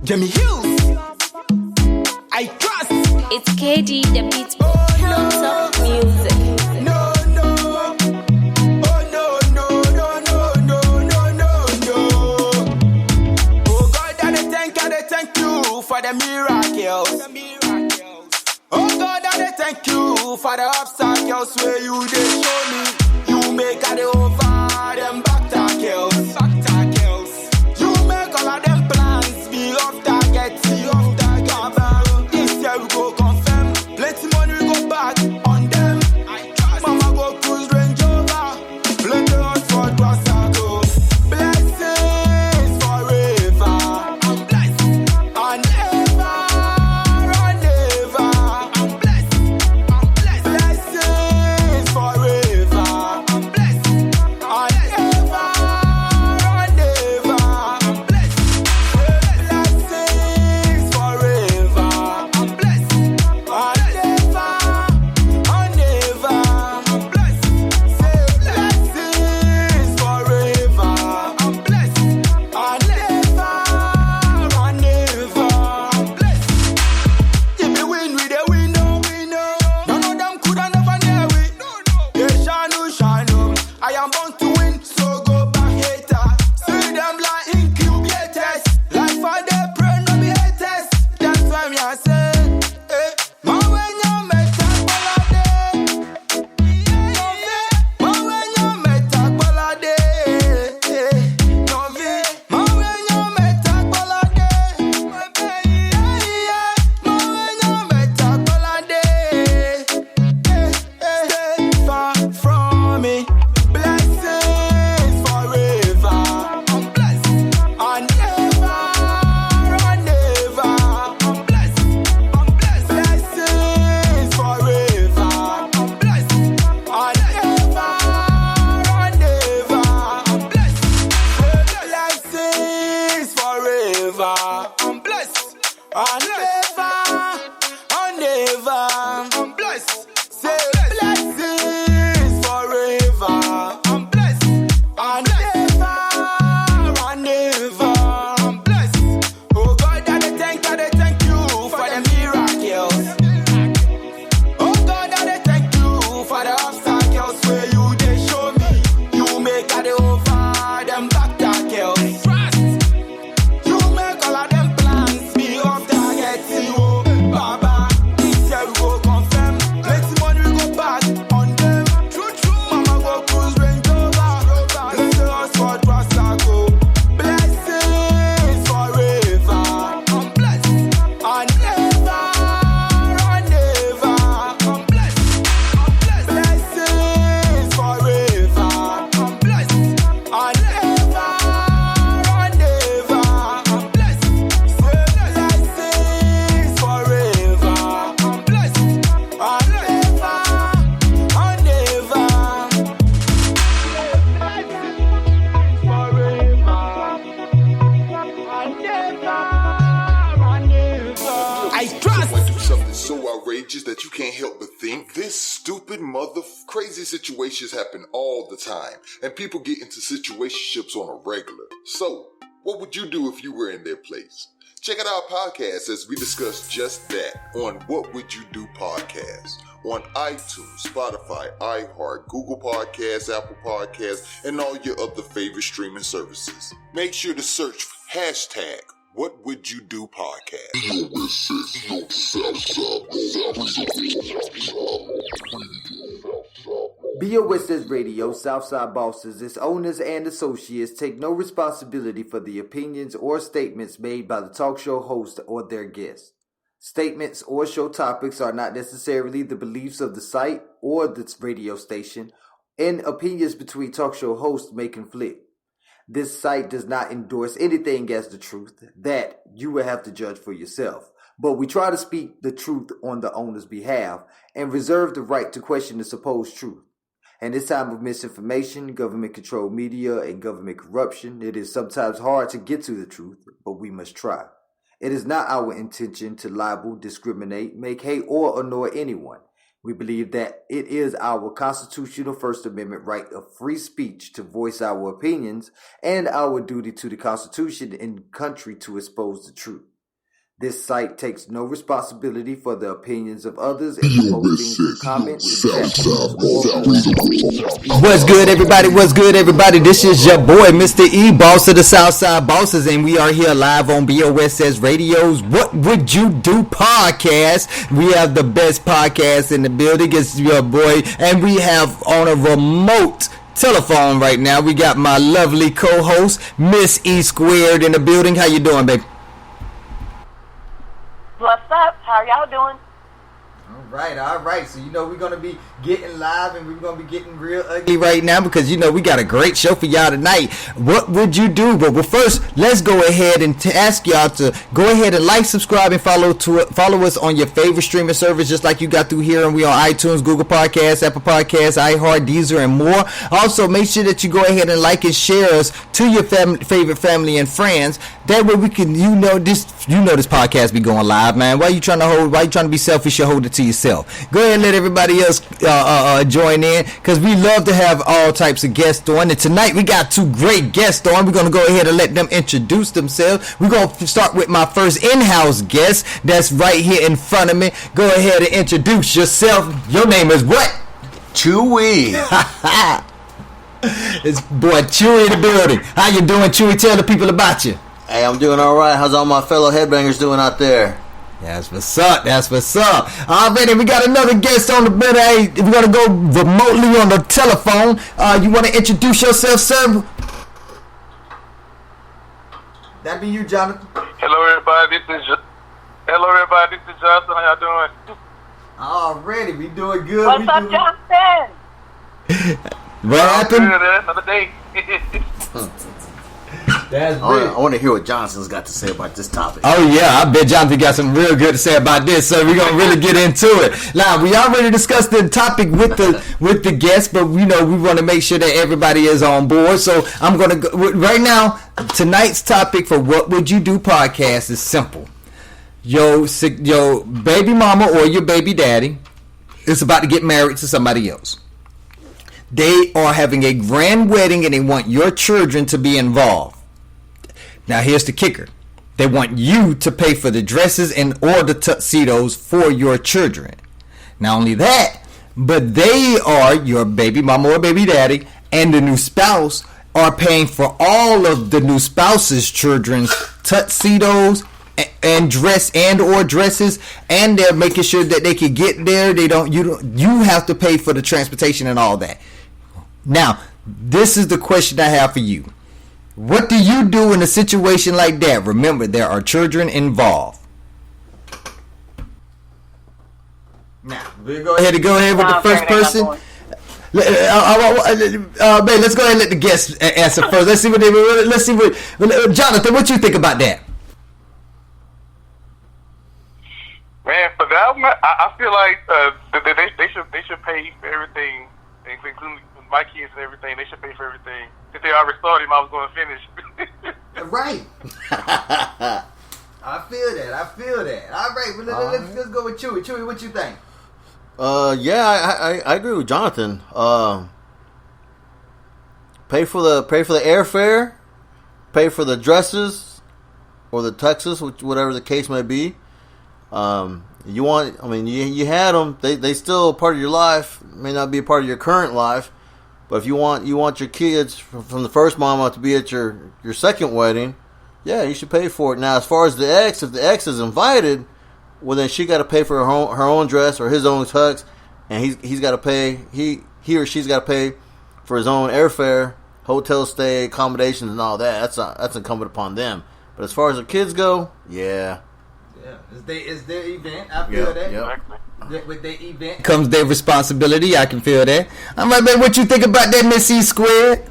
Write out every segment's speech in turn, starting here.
Jamie Hughes, I trust. It's KD, the beat. Lots of music. No, no. Oh, no, no, no, no, no, no, no, no. Oh, God, I thank you for the miracles. Oh, God, I thank you for the obstacles where you did show me. You make all the over them back-tackles. You make all of them plans be off target, This year we go confirm, plenty money we go back on them. Mama go cruise Range Rover, plenty us for Guasago. Blessings forever, I'm blessed, and ever, I'm blessed, Blessings forever, I'm blessed, and ever, I'm blessed. Blessings forever, I'm blessed, and ever, I'm blessed. Say blessings forever, I'm blessed, and ever, I'm blessed. If we win, we the winner. None of them coulda never near we. They shine. I am born to win, so go back hater. See them like incubators. Life for the pray, no be haters. That's why me I say, ma when you met a balade, ma when you met a balade, no ve, ma when you met a balade, ma when you met a balade, stay far from me. Blessings forever, I'm blessed, and ever, I'm blessed, Blessings forever, I'm blessed, and ever, I'm blessed. Blessings forever, I'm blessed, and ever, I'm blessed. Say blessings forever, I'm blessed, and ever, I'm blessed. Oh God, I thank you for the miracles. Oh God, I thank you for the obstacles where you did show me. You make all the over them back-tackles. You make all of them plans be off target. Oh Baba, this year we go confirm, plenty money we go back on them. Mama go cruise Range Rover, bless us for Guasago. Blessings forever, I'm blessed, and ever, I'm blessed, Blessings forever, I'm blessed, and ever, I'm blessed. Say blessings forever, I'm blessed, and ever, I trust. Someone do something so outrageous that you can't help but think this stupid crazy situations happen all the time, and people get into situationships on a regular. So, what would you do if you were in their place? Check out our podcast as we discuss just that on What Would You Do podcast on iTunes, Spotify, iHeart, Google Podcasts, Apple Podcasts, and all your other favorite streaming services. Make sure to search hashtag What Would You Do podcast. BOSS Radio, Southside Bosses, its owners and associates take no responsibility for the opinions or statements made by the talk show host or their guests. Statements or show topics are not necessarily the beliefs of the site or the radio station, and opinions between talk show hosts may conflict. This site does not endorse anything as the truth. That you will have to judge for yourself. But we try to speak the truth on the owner's behalf and reserve the right to question the supposed truth. In this time of misinformation, government-controlled media, and government corruption, it is sometimes hard to get to the truth, but we must try. It is not our intention to libel, discriminate, make hate, or annoy anyone. We believe that it is our constitutional First Amendment right of free speech to voice our opinions and our duty to the Constitution and country to expose the truth. This site takes no responsibility for the opinions of others and the postings of comments, suggestions, What's good, everybody? What's good, everybody? This is your boy, Mr. E, boss of the Southside Bosses, and we are here live on BOSS Radio's What Would You Do podcast. We have the best podcast in the building. It's your boy, and we have on a remote telephone right now, we got my lovely co-host, Miss E Squared, in the building. How you doing, baby? What's up? How are y'all doing? All right. So, we're going to be getting live and we're going to be getting real ugly right now because, we got a great show for y'all tonight. What would you do? But first, let's go ahead and ask y'all to go ahead and like, subscribe, and follow us on your favorite streaming service, just like you got through here. And we on iTunes, Google Podcasts, Apple Podcasts, iHeart, Deezer, and more. Also, make sure that you go ahead and like and share us to your favorite family and friends. That way we can, this podcast be going live, man. Why you trying to be selfish? You hold it to yourself. Go ahead and let everybody else join in, because we love to have all types of guests on. And tonight we got two great guests on. We're going to go ahead and let them introduce themselves. We're going to start with my first in-house guest that's right here in front of me. Go ahead and introduce yourself. Your name is what? Chewy. It's boy Chewy in the building. How you doing, Chewy? Tell the people about you. Hey, I'm doing all right. How's all my fellow headbangers doing out there? That's what's up. Already, we got another guest on the bed. Hey, we're going to go remotely on the telephone. You want to introduce yourself, sir? That be you, Jonathan. Hello, everybody. This is Jonathan. How y'all doing? Already, we doing good. What's up, Jonathan? What happened? Good, another day. That's I want to hear what Johnson's got to say about this topic. Oh yeah, I bet Jonathan got some real good to say about this, so we're gonna really get into it. Now, we already discussed the topic with the guests, but we want to make sure that everybody is on board. So I'm gonna go right now. Tonight's topic for What Would You Do podcast is simple. Your baby mama or your baby daddy is about to get married to somebody else. They are having a grand wedding and they want your children to be involved. Now here's the kicker. They want you to pay for the dresses or the tuxedos for your children. Not only that, but they are your baby mama or baby daddy, and the new spouse are paying for all of the new spouse's children's tuxedos and dresses, and they're making sure that they can get there. You have to pay for the transportation and all that. Now, this is the question I have for you. What do you do in a situation like that? Remember, there are children involved. Now, we'll go ahead with the first person. Babe, let's go ahead and let the guests answer first. Let's see what Jonathan, what you think about that? Man, for that one, I feel like they should pay for everything, including my kids and everything. They should pay for everything. If they already started, I was going to finish. Right. I feel that. All right, well, let's go with Chewy. Chewy, what you think? Yeah, I agree with Jonathan. Pay for the airfare, pay for the dresses or the tuxes, whatever the case may be. You had them. They still a part of your life. May not be a part of your current life. But if you want your kids from the first mama to be at your second wedding, yeah, you should pay for it. Now, as far as the ex, if the ex is invited, well, then she got to pay for her own dress or his own tux, and he's got to pay he or she's got to pay for his own airfare, hotel stay, accommodations, and all that. That's incumbent upon them. But as far as the kids go, yeah, it's their event. I feel that. Yep. With their event comes their responsibility. I can feel that. All right, man. What you think about that, Miss E Squared?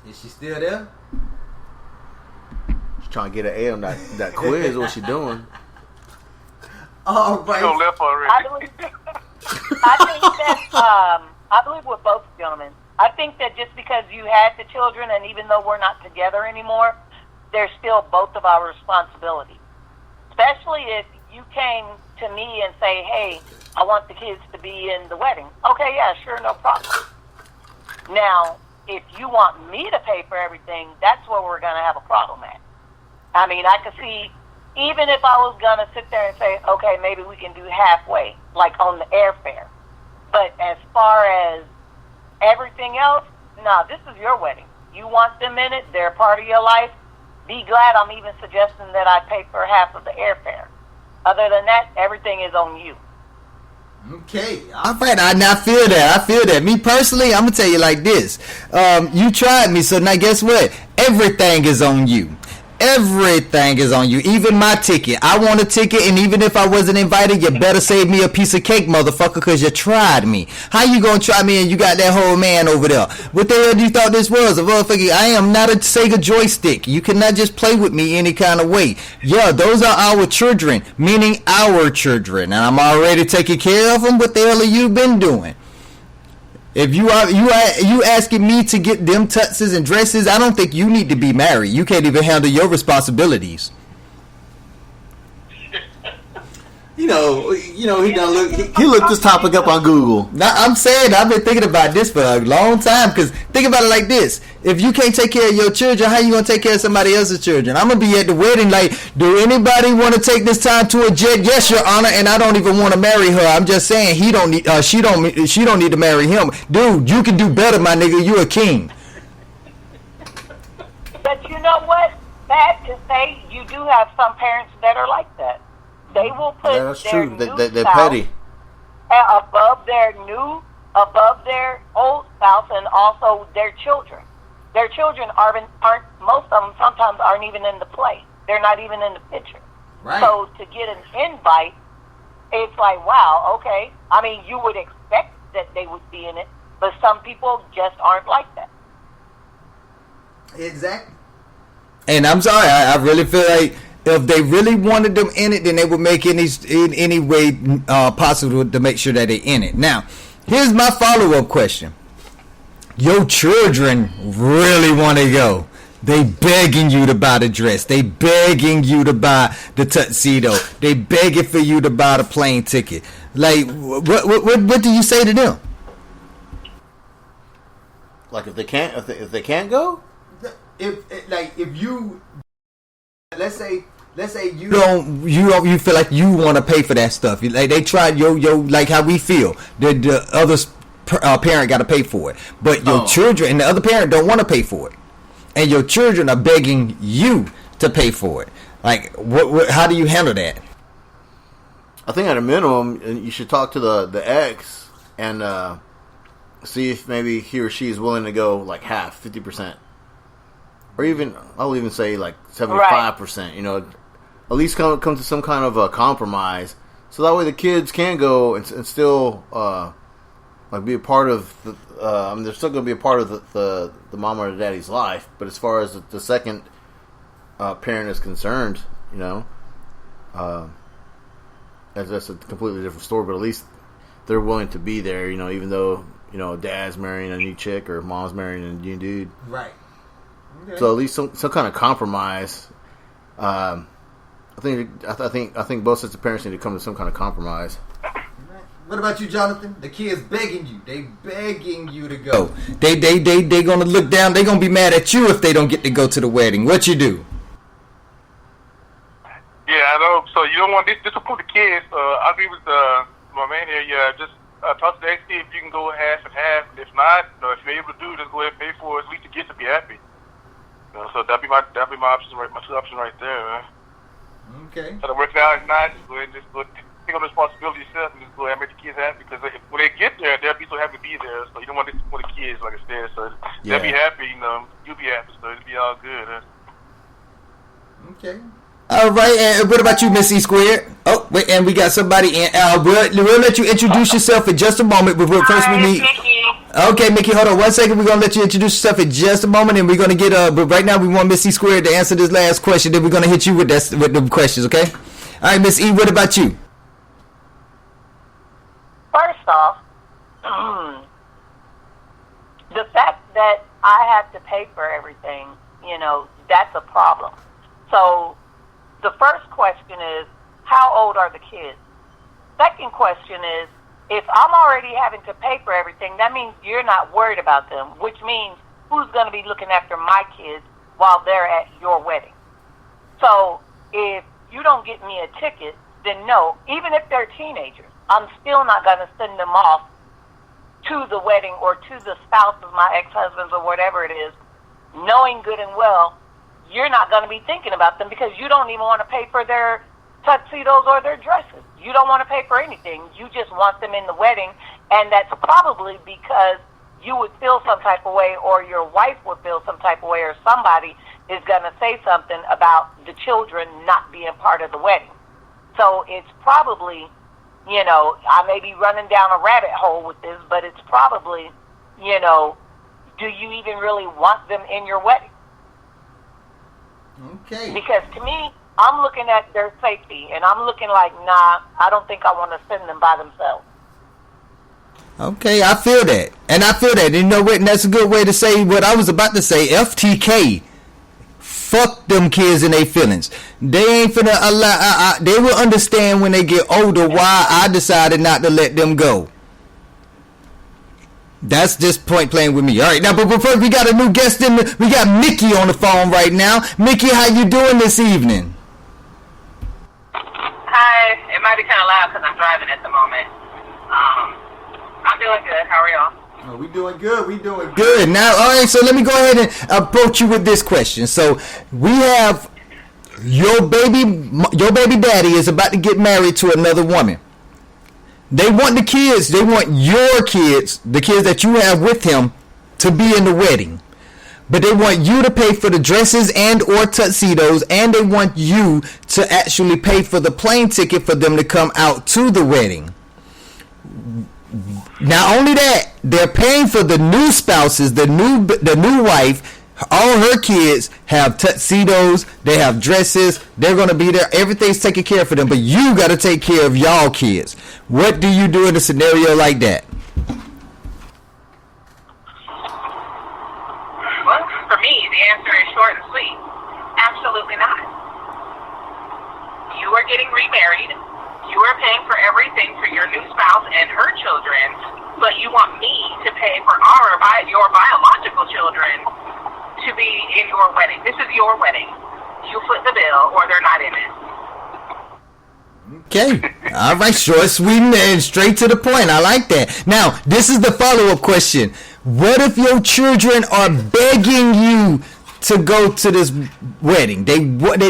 Is she still there? She's trying to get an A on that quiz. What she doing? All right. You left already. I believe with both gentlemen. I think that just because you had the children, and even though we're not together anymore, they're still both of our responsibility. Especially if you came to me and say, hey, I want the kids to be in the wedding. Okay, yeah, sure, no problem. Now, if you want me to pay for everything, that's where we're going to have a problem at. I mean, I could see, even if I was going to sit there and say, okay, maybe we can do halfway, like on the airfare. But as far as everything else, no, this is your wedding. You want them in it. They're a part of your life. Be glad I'm even suggesting that I pay for half of the airfare. Other than that, everything is on you. Okay, all right. I feel that. I feel that. Me personally, I'm gonna tell you like this. You tried me, so now guess what? Everything is on you. Everything is on you. Even my ticket. I want a ticket, and even if I wasn't invited, you better save me a piece of cake, motherfucker, because you tried me. How you gonna try me and you got that whole man over there? What the hell do you thought this was? A motherfucker, I am not a Sega joystick. You cannot just play with me any kind of way. Yeah, those are our children, meaning our children, and I'm already taking care of them. What the hell have you been doing? If you asking me to get them tuxes and dresses, I don't think you need to be married. You can't even handle your responsibilities. He done look. He looked this topic up on Google. Now, I'm saying I've been thinking about this for a long time. Because think about it like this: if you can't take care of your children, how you gonna take care of somebody else's children? I'm gonna be at the wedding. Like, do anybody want to take this time to a jet? Yes, Your Honor. And I don't even want to marry her. I'm just saying he don't need. She don't need to marry him, dude. You can do better, my nigga. You a king. But you know what? Sad to say, you do have some parents that are like that. They will put That's their true. new They're spouse petty. above their old spouse, and also their children. Their children aren't most of them sometimes aren't even in the play. They're not even in the picture. Right. So to get an invite, it's like, wow, okay. I mean, you would expect that they would be in it, but some people just aren't like that. Exactly. And I'm sorry, I really feel like if they really wanted them in it, then they would make any way possible to make sure that they're in it. Now, here's my follow-up question. Your children really want to go. They begging you to buy the dress. They begging you to buy the tuxedo. They begging for you to buy the plane ticket. Like, what do you say to them? Like if they can't go? If you let's say you feel like you want to pay for that stuff. Like they tried your like how we feel. The other parent got to pay for it, but your children and the other parent don't want to pay for it, and your children are begging you to pay for it. Like what how do you handle that? I think at a minimum you should talk to the ex and see if maybe he or she is willing to go like half, 50%. Or even, I'll even say like 75%, you know, at least come to some kind of a compromise. So that way the kids can go and still, like be a part of the, I mean, they're still going to be a part of the mom or the daddy's life. But as far as the second parent is concerned, you know, that's a completely different story. But at least they're willing to be there, you know, even though, you know, dad's marrying a new chick or mom's marrying a new dude. Right. Okay. So at least some kind of compromise. I think both sets of parents need to come to some kind of compromise. What about you, Jonathan? The kids begging you. They begging you to go. They gonna look down. They gonna be mad at you if they don't get to go to the wedding. What you do? Yeah, I know. So you don't want this disappoint the kids. I agree with my man here. Yeah, just talk to the ex, see if you can go half and half. If not, if you're able to do, just go ahead and pay for it. At least the kids will be happy. So that'd be my options, right? My two options right there, man. Okay. So to work it out, if not, just go ahead and take on the responsibility yourself and just go ahead and make the kids happy. Because when they get there, they'll be so happy to be there. So you don't want to disappoint the kids, like I said. So they'll be happy, you know. You'll be happy, so it'll be all good. Okay. All right, and what about you, Miss E Squared? Oh, wait, and we got somebody in. We'll let you introduce yourself in just a moment. But first we need. Okay, Mickey, hold on 1 second. We're gonna let you introduce yourself in just a moment, and we're gonna get but right now we want Miss E Squared to answer this last question. Then we're gonna hit you with the questions. Okay. All right, Miss E, what about you? First off, the fact that I have to pay for everything, you know, that's a problem. So the first question is, how old are the kids? Second question is, if I'm already having to pay for everything, that means you're not worried about them, which means who's going to be looking after my kids while they're at your wedding? So if you don't get me a ticket, then no, even if they're teenagers, I'm still not going to send them off to the wedding or to the spouse of my ex-husbands or whatever it is, knowing good and well you're not going to be thinking about them because you don't even want to pay for their tuxedos or their dresses. You don't want to pay for anything. You just want them in the wedding, and that's probably because you would feel some type of way, or your wife would feel some type of way, or somebody is going to say something about the children not being part of the wedding. So it's probably, you know, I may be running down a rabbit hole with this, but it's probably, you know, do you even really want them in your wedding? Okay. Because to me, I'm looking at their safety, and I'm looking like, nah, I don't think I want to send them by themselves. Okay, I feel that. And I feel that. And you know what? And that's a good way to say what I was about to say. FTK. Fuck them kids and their feelings. They ain't finna allow. They will understand when they get older why I decided not to let them go. That's just point playing with me. All right, now, but before we got a new guest we got Mickey on the phone right now. Mickey, how you doing this evening? Hi, it might be kind of loud because I'm driving at the moment. I'm doing good. How are y'all? Oh, we doing good. We doing good. Now, all right, so let me go ahead and approach you with this question. So we have your baby daddy is about to get married to another woman. They want the kids, they want your kids, the kids that you have with him, to be in the wedding. But they want you to pay for the dresses and or tuxedos, and they want you to actually pay for the plane ticket for them to come out to the wedding. Not only that, they're paying for the new spouses, the new wife. All her kids have tuxedos, they have dresses, they're going to be there, everything's taken care of for them, but you got to take care of y'all kids. What do you do in a scenario like that? Well, for me, the answer is short and sweet. Absolutely not. You are getting remarried, you are paying for everything for your new spouse and her children, but you want me to pay for your biological children to be in your wedding. This is your wedding. You foot the bill or they're not in it. Okay. All right. Short, sweet, and straight to the point. I like that. Now, this is the follow-up question. What if your children are begging you to go to this wedding? They want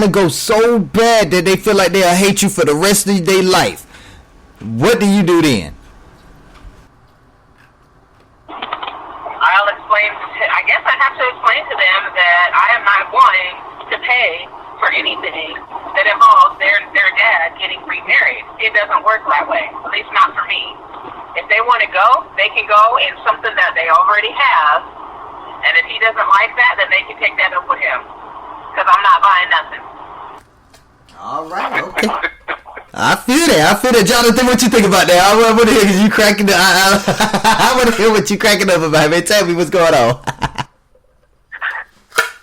to go so bad that they feel like they'll hate you for the rest of their life. What do you do then? I guess I have to explain to them that I am not going to pay for anything that involves their dad getting remarried. It doesn't work that way, at least not for me. If they want to go, they can go in something that they already have, and if he doesn't like that, then they can take that up with him, because I'm not buying nothing. All right, okay. I feel that. Jonathan, what you think about that? I want to hear you cracking up. I want to hear what you cracking up about, man. Tell me what's going on.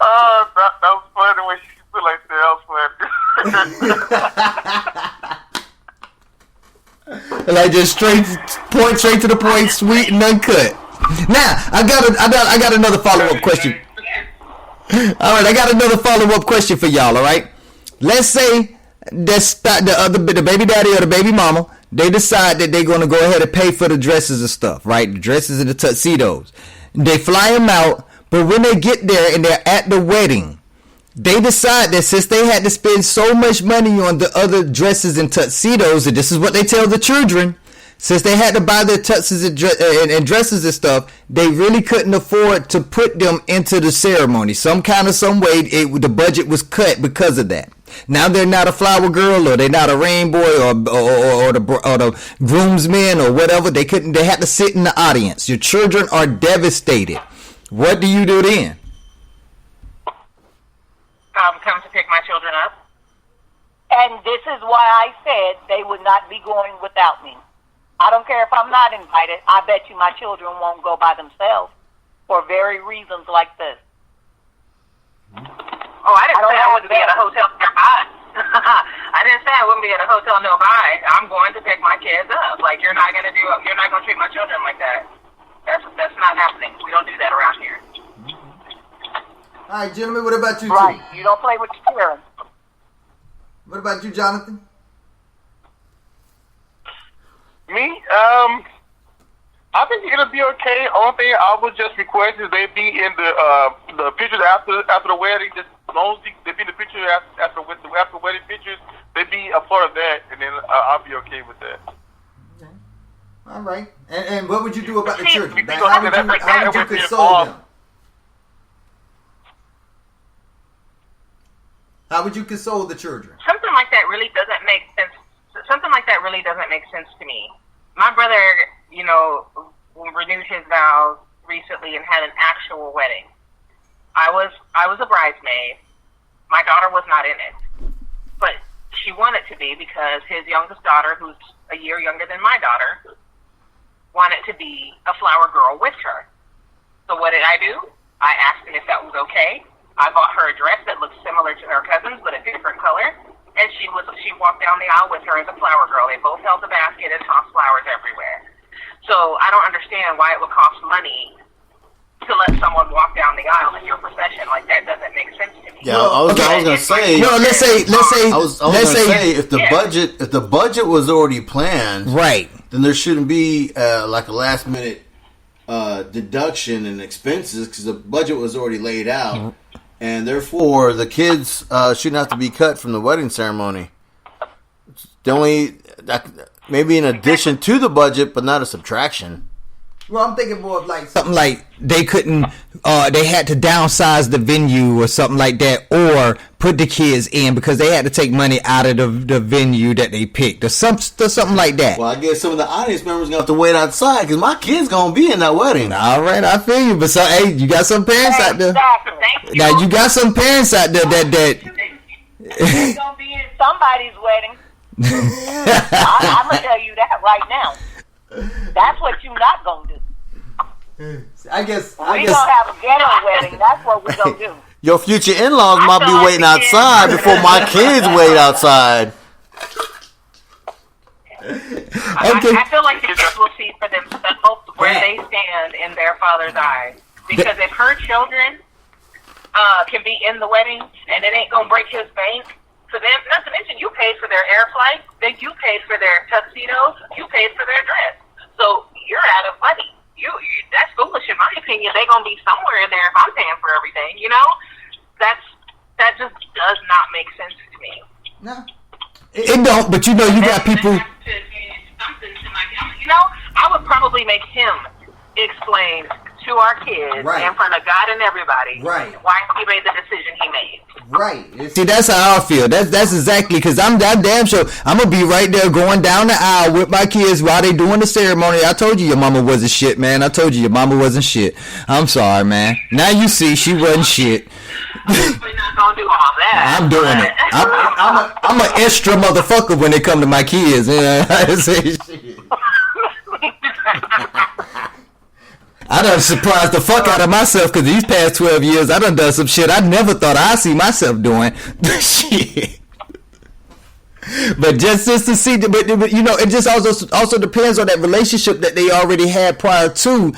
That was funny when she feel like that. That was funny. Like just straight to the point, sweet and uncut. Now, I got another follow-up question. All right, I got another follow-up question for y'all, all right? Let's say the baby daddy or the baby mama, they decide that they're going to go ahead and pay for the dresses and stuff, right? The dresses and the tuxedos. They fly them out, but when they get there and they're at the wedding, they decide that since they had to spend so much money on the other dresses and tuxedos, and this is what they tell the children, since they had to buy their tuxes and dresses and stuff, they really couldn't afford to put them into the ceremony. Some way, the budget was cut because of that. Now they're not a flower girl, or they're not a rain boy, or the groomsmen, or whatever. They had to sit in the audience. Your children are devastated. What do you do then? Come to pick my children up. And this is why I said they would not be going without me. I don't care if I'm not invited. I bet you my children won't go by themselves for very reasons like this. Oh, I didn't say I wouldn't be at a hotel nearby. I didn't say I wouldn't be at a hotel nearby. I'm going to pick my kids up. Like, you're not going to treat my children like that. That's not happening. We don't do that around here. All right, gentlemen, what about you two? Right. You don't play with your parents. What about you, Jonathan? Me, I think it'll be okay. Only thing I would just request is they be in the pictures after the wedding. Just as long as they be in the pictures after wedding pictures, they be a part of that, and then I'll be okay with that. Okay. All right. And what would you do about the See, children? we Like, go how after would that, you with the console involved. them? How would you console the children? Something like that really doesn't make sense. Something like that really doesn't make sense to me. My brother, renewed his vows recently and had an actual wedding. I was a bridesmaid. My daughter was not in it, but she wanted to be because his youngest daughter, who's a year younger than my daughter, wanted to be a flower girl with her. So what did I do? I asked him if that was okay. I bought her a dress that looked similar to her cousin's, but a different color. And she walked down the aisle with her as a flower girl. They both held the basket and tossed flowers everywhere. So I don't understand why it would cost money to let someone walk down the aisle in your procession. Like, that doesn't make sense to me. Yeah, I was gonna say. No, let's say if the budget was already planned, right, then there shouldn't be like a last minute deduction in expenses because the budget was already laid out, and therefore the kids shouldn't have to be cut from the wedding ceremony. The only maybe in addition to the budget, but not a subtraction. Well, I'm thinking more of like something like they couldn't, they had to downsize the venue or something like that, or put the kids in because they had to take money out of the venue that they picked, or something like that. Well, I guess some of the audience members gonna have to wait outside because my kid's gonna be in that wedding. All right, I feel you, but hey, you got some parents out there. Now you got some parents out there that It's gonna be in somebody's wedding. I'm gonna tell you that right now. That's what you're not gonna do. I guess We gonna have a ghetto wedding. That's what we gonna do. Your future in-laws might be waiting outside before my kids wait outside. I feel like the kids will see for themselves where they stand in their father's eyes. Because if her children can be in the wedding and it ain't gonna break his bank, for them, not to mention you paid for their air flight, then you paid for their tuxedos, you paid for their dress. So you're out of money. You that's foolish in my opinion. They're gonna be somewhere in there if I'm paying for everything, That just does not make sense to me. No. it don't, but you got people. I would probably make him explain to our kids in front of God and everybody why he made the decision he made. Right. See, that's how I feel. That's exactly, because I'm that damn sure I'm gonna be right there going down the aisle with my kids while they doing the ceremony. I told you your mama wasn't shit, man. I told you your mama wasn't shit. I'm sorry, man. Now you see she wasn't shit. We're not gonna do all that. I'm doing it. I'm an extra motherfucker when it come to my kids. I say shit. I done surprised the fuck out of myself because these past 12 years I done some shit I never thought I'd see myself doing. Shit. But just to see, but it just also depends on that relationship that they already had prior to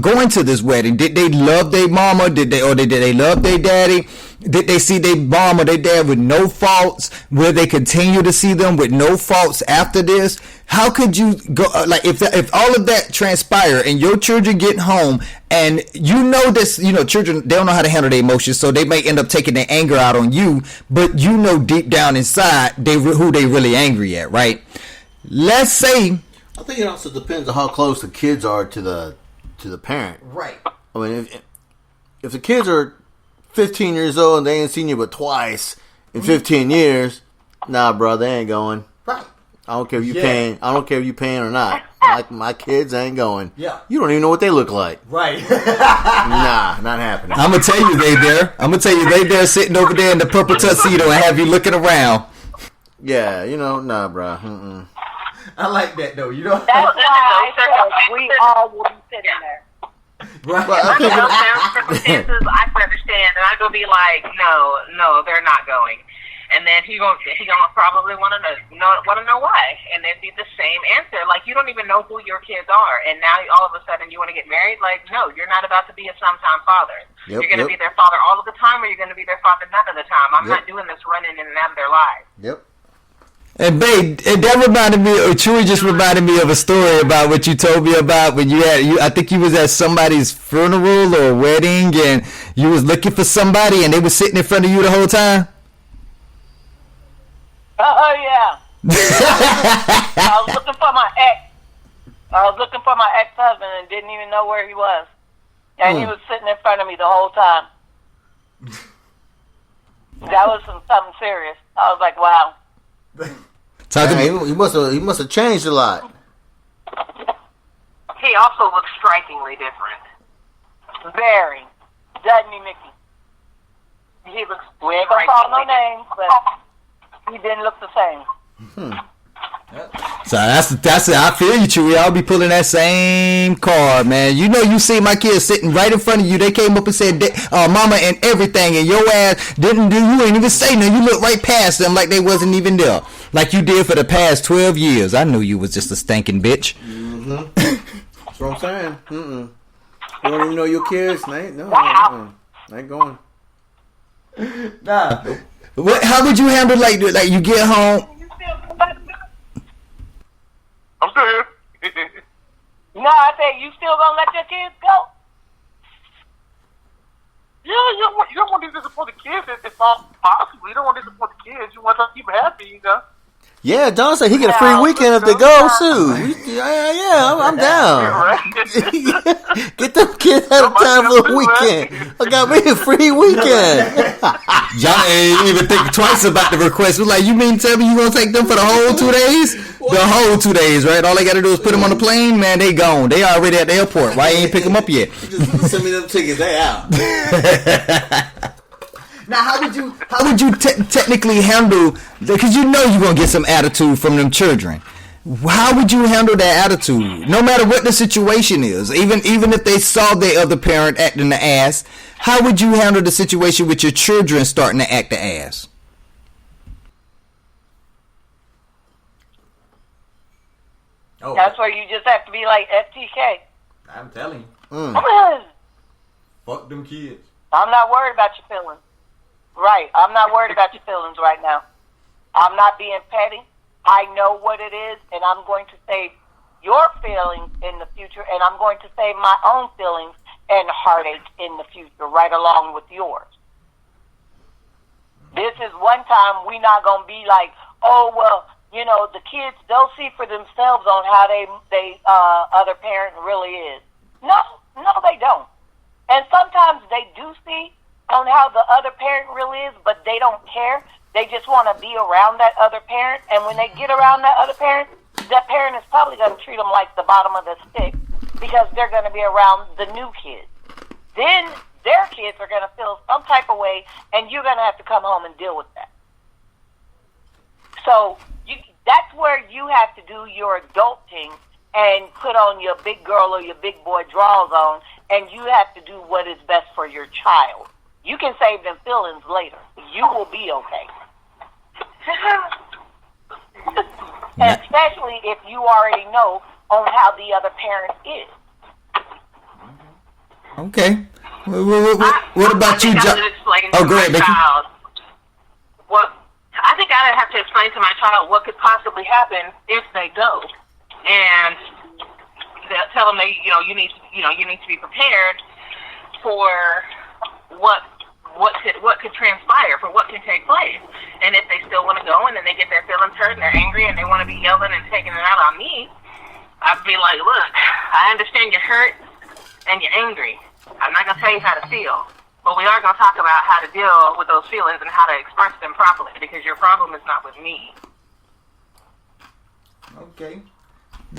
going to this wedding. Did they love their mama? Did they love their daddy? Did they see their mom or their dad with no faults? Will they continue to see them with no faults after this? How could you go if all of that transpire and your children get home and this, children, they don't know how to handle their emotions, so they may end up taking their anger out on you, but deep down inside who they really angry at, right? Let's say. I think it also depends on how close the kids are to the parent. Right. I mean, if the kids are 15 years old and they ain't seen you but twice in 15 years, nah, bro, they ain't going. Right. I don't care if you paying. I don't care if you paying or not. My kids ain't going. Yeah. You don't even know what they look like. Right. Nah, not happening. I'm gonna tell you they there sitting over there in the purple tuxedo and have you looking around. Yeah, nah, bro. Mm-mm. I like that though. That's why I said we all will be sitting there. Right. Well, Under those circumstances, I can understand, and I'm gonna be like, no, they're not going. And then he gonna probably want to know why, and it'd be the same answer. Like, you don't even know who your kids are, and now all of a sudden you want to get married. Like, no, you're not about to be a sometime father. You're gonna be their father all of the time, or you're gonna be their father none of the time. I'm not doing this running in and out of their lives. Yep. And babe, that reminded me, or Chewy just reminded me of a story about what you told me about when I think you was at somebody's funeral or wedding, and you was looking for somebody, and they was sitting in front of you the whole time. Oh, yeah. I was looking for my ex-husband and didn't even know where he was. And he was sitting in front of me the whole time. That was something serious. I was like, wow. He must have changed a lot. He also looks strikingly different. Very. Doesn't he, Mickey? He looks. We ain't gonna call no names, but he didn't look the same. So that's it. I feel you, Chewy. I'll be pulling that same card, man. You know, you see my kids sitting right in front of you. They came up and said, "Mama," and everything, and your ass didn't do. You ain't even say nothing. You looked right past them like they wasn't even there, like you did for the past 12 years. I knew you was just a stinking bitch. Mm-hmm. That's what I'm saying. You don't even know your kids, Nate. No, ain't going. Nah. How would you handle like you get home? I'm still here. No, I said, you still gonna let your kids go? Yeah, you don't want to disappoint the kids if possible. You don't want to disappoint the kids. You want to keep them happy, you know. Yeah, John said he get a free weekend if they go too. Yeah, I'm down. Get them kids out of time for the weekend. I got me a free weekend. John ain't even think twice about the request. We're like, you mean tell me you gonna take them for the whole 2 days? The whole 2 days, right? All they gotta do is put them on the plane, man. They gone. They already at the airport. Why you ain't pick them up yet? Just send me them tickets. They out. Now, how would you technically handle? Because you know you're gonna get some attitude from them children. How would you handle that attitude? No matter what the situation is, even if they saw their other parent acting the ass, how would you handle the situation with your children starting to act the ass? Oh. That's where you just have to be like FTK. I'm telling you. Fuck them kids. I'm not worried about your feelings. Right. I'm not worried about your feelings right now. I'm not being petty. I know what it is, and I'm going to save your feelings in the future, and I'm going to save my own feelings and heartache in the future right along with yours. This is one time we're not going to be like, oh, well, you know, the kids, they'll see for themselves on how they other parent really is. No, they don't. And sometimes they do see on how the other parent really is, but they don't care. They just want to be around that other parent, and when they get around that other parent, that parent is probably going to treat them like the bottom of the stick because they're going to be around the new kids. Then their kids are going to feel some type of way, and you're going to have to come home and deal with that. So that's where you have to do your adulting and put on your big girl or your big boy drawers on, and you have to do what is best for your child. You can save them feelings later. You will be okay. Especially if you already know on how the other parent is. Okay. What about you, John? Oh, go ahead, Becky. I think I have to explain to my child what could possibly happen if they go, and they'll tell them you need to be prepared for what could transpire, for what can take place. And if they still want to go and then they get their feelings hurt and they're angry and they want to be yelling and taking it out on me, I'd be like, look, I understand you're hurt and you're angry. I'm not going to tell you how to feel, but we are going to talk about how to deal with those feelings and how to express them properly, because your problem is not with me. Okay.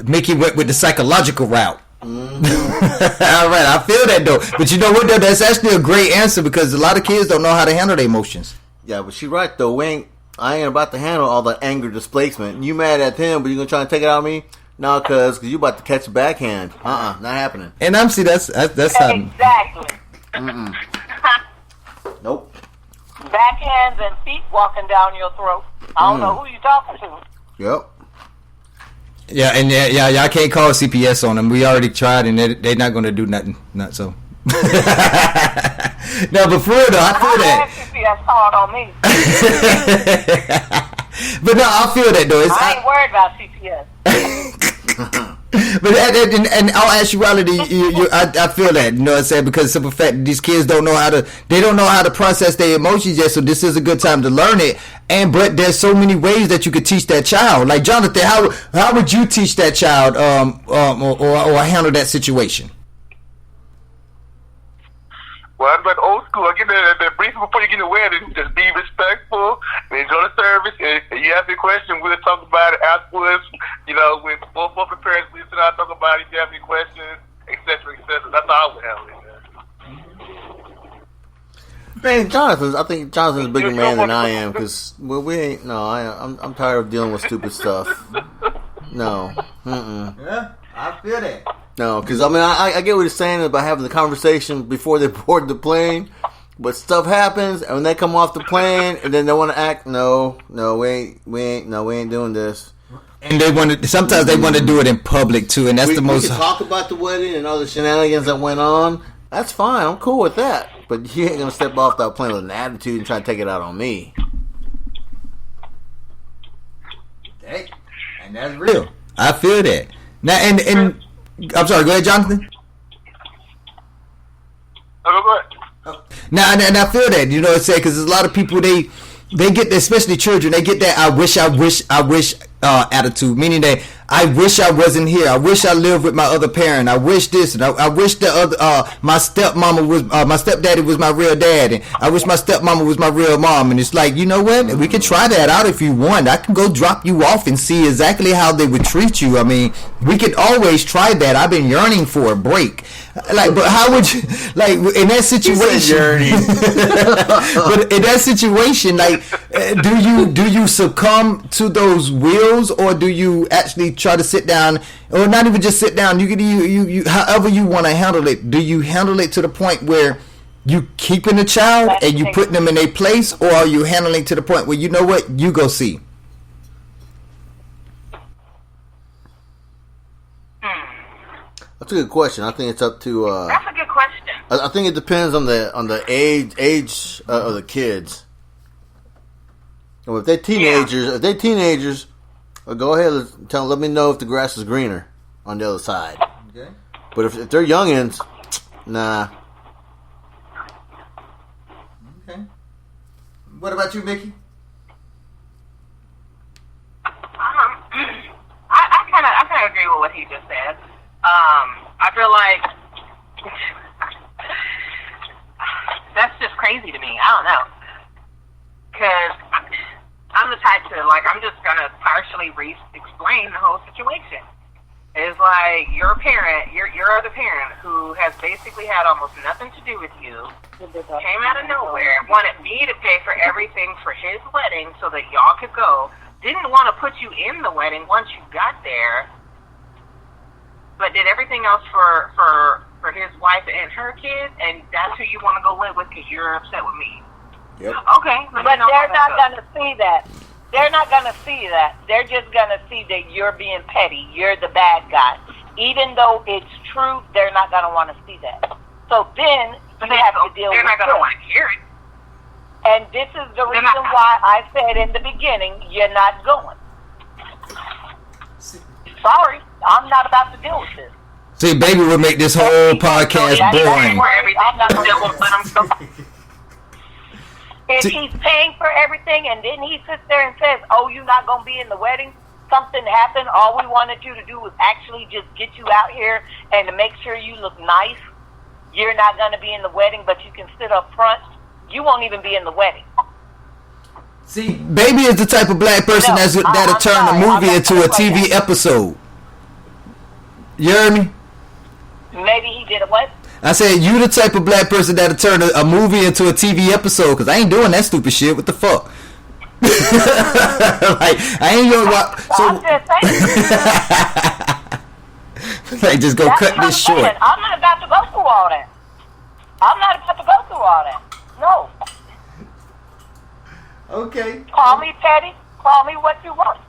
Mickey went with the psychological route. All right, I feel that though. But you know what though? That's actually a great answer, because a lot of kids don't know how to handle their emotions. Yeah, but she's right though. I ain't about to handle all the anger displacement. You mad at him, but you gonna try and take it out on me? No, cause you about to catch a backhand. Not happening. And that's happening. Exactly. Nope. backhands and feet walking down your throat. I don't know who you talking to. Yep. Yeah, and y'all can't call CPS on them. We already tried, and they're not going to do nothing. Not so. No, but for real though, I feel that. CPS called on me. But no, I feel that though. I ain't worried about CPS. But in all actuality, I feel that, you know what I'm saying, because simple fact, these kids don't know how to process their emotions yet. So this is a good time to learn it. But there's so many ways that you could teach that child. Like Jonathan, how would you teach that child or handle that situation? Well, I'm like old school. I get the briefing before you get in the wedding. Just be respectful and enjoy the service. And if you have any question, we'll talk about it afterwards. You know, with both the parents, we sit down and talk about it. If you have any questions, etc., etc. That's how I would handle it, Man, I think Jonathan's a bigger man than I am, because we ain't. No, I'm tired of dealing with stupid stuff. No. Yeah, I feel that. No, because I mean, I get what he's saying about having the conversation before they board the plane, but stuff happens, and when they come off the plane, and then they want to act, no, we ain't doing this. And sometimes they want to do it in public too, and that's the most. We can talk about the wedding and all the shenanigans that went on. That's fine. I'm cool with that. But you ain't gonna step off that plane with an attitude and try to take it out on me. Hey, and that's real. I feel that. Now, and I'm sorry. Go ahead, Jonathan. Okay, go ahead. Now, and I feel that, you know what I'm saying, because there's a lot of people they get, especially children, they get that I wish attitude, meaning that I wish I wasn't here. I wish I lived with my other parent. I wish this, and I wish the other my stepmama was my stepdaddy was my real dad, and I wish my stepmama was my real mom. And it's like, you know what? We can try that out if you want. I can go drop you off and see exactly how they would treat you. I mean, we could always try that. I've been yearning for a break. Like, but how would you, like, in that situation? But in that situation, like, do you succumb to those wills, or do you actually try to sit down, or not even just sit down? You however you want to handle it. Do you handle it to the point where you keeping the child and you putting them in a place, or are you handling to the point where, you know what, you go see? That's a good question. I think it's up to. That's a good question. I think it depends on the age of the kids. Well, if they're teenagers, go ahead and let me know if the grass is greener on the other side. Okay. But if they're youngins, nah. Okay. What about you, Mickey? I kind of agree with what he just said. I feel like that's just crazy to me. I don't know, because I'm the type to, like, I'm just gonna partially explain the whole situation. It's like your parent, your other parent, who has basically had almost nothing to do with you, came out of nowhere, wanted me to pay for everything for his wedding so that y'all could go. Didn't want to put you in the wedding once you got there, but did everything else for his wife and her kids, and that's who you want to go live with because you're upset with me. Yep. Okay. But they're not going to see that. They're not going to see that. They're just going to see that you're being petty. You're the bad guy. Even though it's true, they're not going to want to see that. So then you have to deal with it. They're not going to want to hear it. And this is the reason why I said in the beginning, you're not going. Sorry, I'm not about to deal with this. See, baby would make this whole podcast boring. If he's paying for everything and then he sits there and says, oh, you're not going to be in the wedding, something happened, all we wanted you to do was actually just get you out here and to make sure you look nice, you're not going to be in the wedding, but you can sit up front, you won't even be in the wedding. See, baby is the type of black person that'll turn a movie into a TV episode. You heard me? Maybe he did a what? I said, you the type of black person that'll turn a movie into a TV episode, because I ain't doing that stupid shit. What the fuck? Like, I ain't gonna watch. So, like, just go cut this short. I'm not about to go through all that. No. Okay. Call me petty. Call me what you want.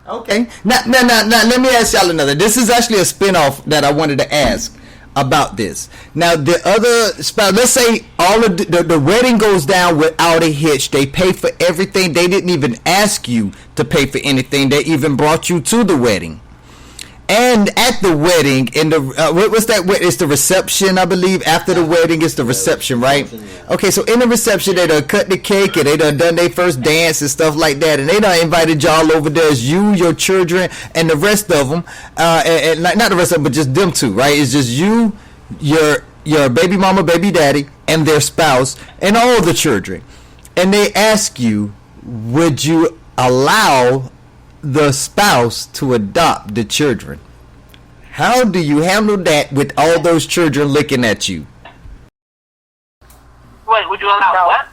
Okay. Now, let me ask y'all another. This is actually a spinoff that I wanted to ask about this. Now, the other spouse, let's say all of the wedding goes down without a hitch. They pay for everything. They didn't even ask you to pay for anything. They even brought you to the wedding. And at the wedding, in the what's that? It's the reception, I believe. After the wedding, it's the reception, right? Okay, so in the reception, they done cut the cake and they done their first dance and stuff like that, and they done invited y'all over there as you, your children, and the rest of them, and not the rest of them, but just them two, right? It's just you, your baby mama, baby daddy, and their spouse, and all the children. And they ask you, would you allow the spouse to adopt the children? How do you handle that with all those children looking at you? Wait, would you allow what?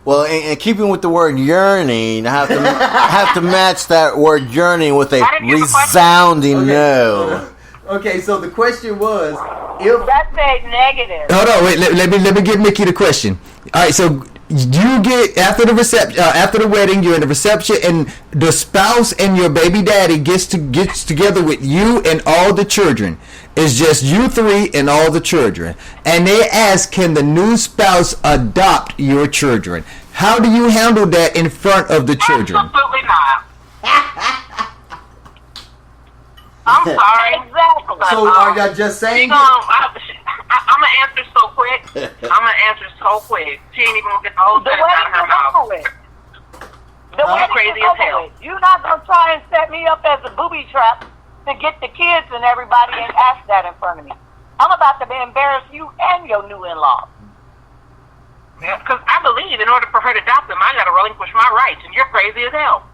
Well, in keeping with the word yearning, I have to match that word yearning with a resounding no. Okay, so the question was, if That's a negative. hold on, wait, let me give Mickey the question. All right, so you get after the wedding, you're in the reception, and the spouse and your baby daddy gets together with you and all the children. It's just you three and all the children, and they ask, can the new spouse adopt your children? How do you handle that in front of the children? Absolutely not. I'm sorry. Exactly. So are y'all just saying? I'm gonna answer so quick. She ain't even gonna get the whole The sentence out of her wedding is mouth. over with. The I'm wedding crazy is as over hell. with. You're not gonna try and set me up as a booby trap to get the kids and everybody and ask that in front of me. I'm about to embarrass you and your new in-law. Yeah, because I believe in order for her to adopt them, I gotta relinquish my rights, and you're crazy as hell.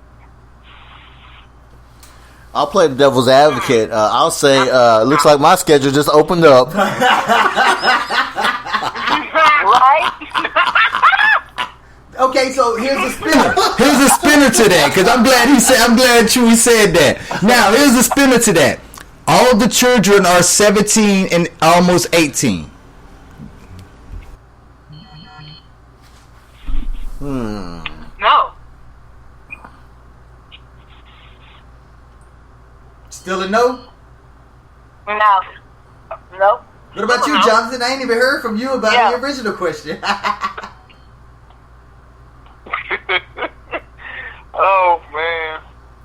I'll play the devil's advocate. I'll say, looks like my schedule just opened up. Right? Okay, so here's a spinner. Here's a spinner to that, because I'm glad Chewy said that. Now here's a spinner to that. All the children are 17 and almost 18. No. Still a no? No. Nope. What about you, Jonathan? I ain't even heard from you about the original question. Oh man,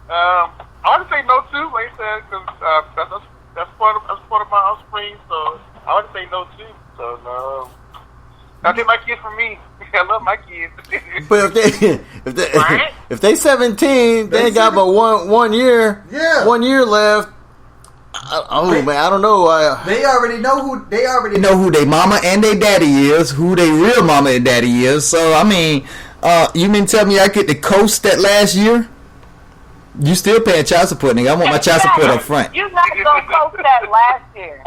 I would say no too. Like I said, because that's part of my offspring. So I would say no too. So no, I take my kids from me. I love my kids. But if they 17, they ain't got but one year. Yeah. 1 year left. Man, I don't know. They already know who their mama and their daddy is, who their real mama and daddy is. So I mean, you mean tell me I get to coast that last year? You still paying child support, nigga. I want my child support up front. You're not gonna coach that last year.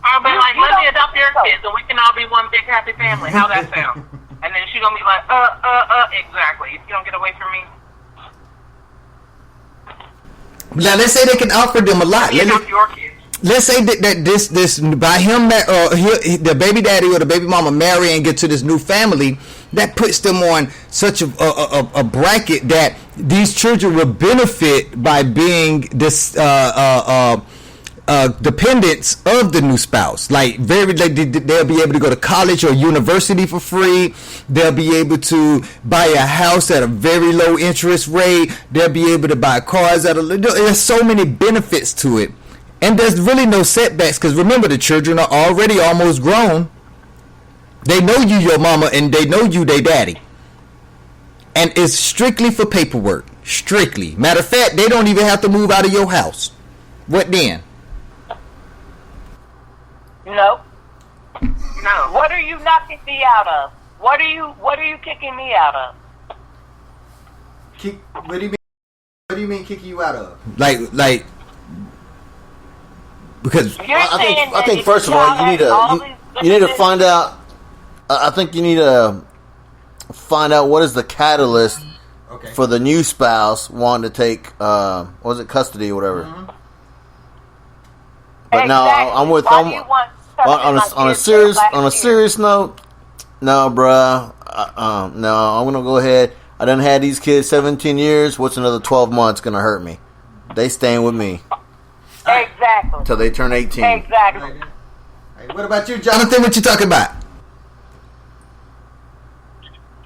I'll be like, let me adopt your kids, and we can all be one big happy family. How that sound? And then she's gonna be like, exactly. If you don't get away from me. Now let's say they can offer them a lot. Let's say that this by him the baby daddy or the baby mama marry and get to this new family, that puts them on such a bracket that these children will benefit by being this dependents of the new spouse. Like they'll be able to go to college or university for free. They'll be able to buy a house at a very low interest rate. They'll be able to buy cars at there's so many benefits to it. And there's really no setbacks, because remember, the children are already almost grown. They know you, your mama, and they know you, they daddy. And it's strictly for paperwork. Strictly. Matter of fact, they don't even have to move out of your house. What then? No. No. What are you knocking me out of? What are you kicking me out of? What do you mean kicking you out of? Like because I think first of all you need to find out. I think you need to find out what is the catalyst for the new spouse wanting to take what was it, custody or whatever. Mm-hmm. But no, I'm with on a serious note. No, bruh. No, I'm gonna go ahead. I done had these kids 17 years. What's another 12 months gonna hurt me? They staying with me Exactly. until they turn 18. Exactly. Hey, what about you, Jonathan? What you talking about?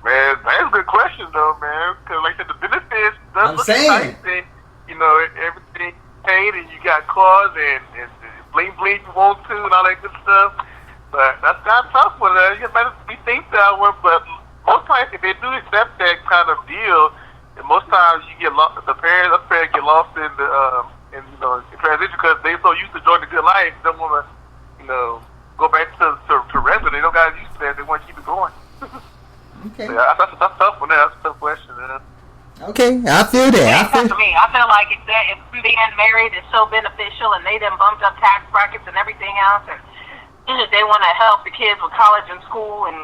Man, that's a good question though, man. Because like I said, the benefits does I'm look saying. nice, and you know everything paid, and you got cars and bling bling you want to, and all that good stuff. But that's kind of tough one. You better be think that one. But most times, if they do accept that kind of deal, and most times you get lost. The parents get lost in the in transition because they so used to enjoying the good life, they don't want to go back to regular. They don't got used to that. They want to keep it going. Okay. Yeah, that's a tough one. That's a tough question. Man. Okay, I feel that. To me, I feel like if being married is so beneficial and they done bumped up tax brackets and everything else, and they want to help the kids with college and school and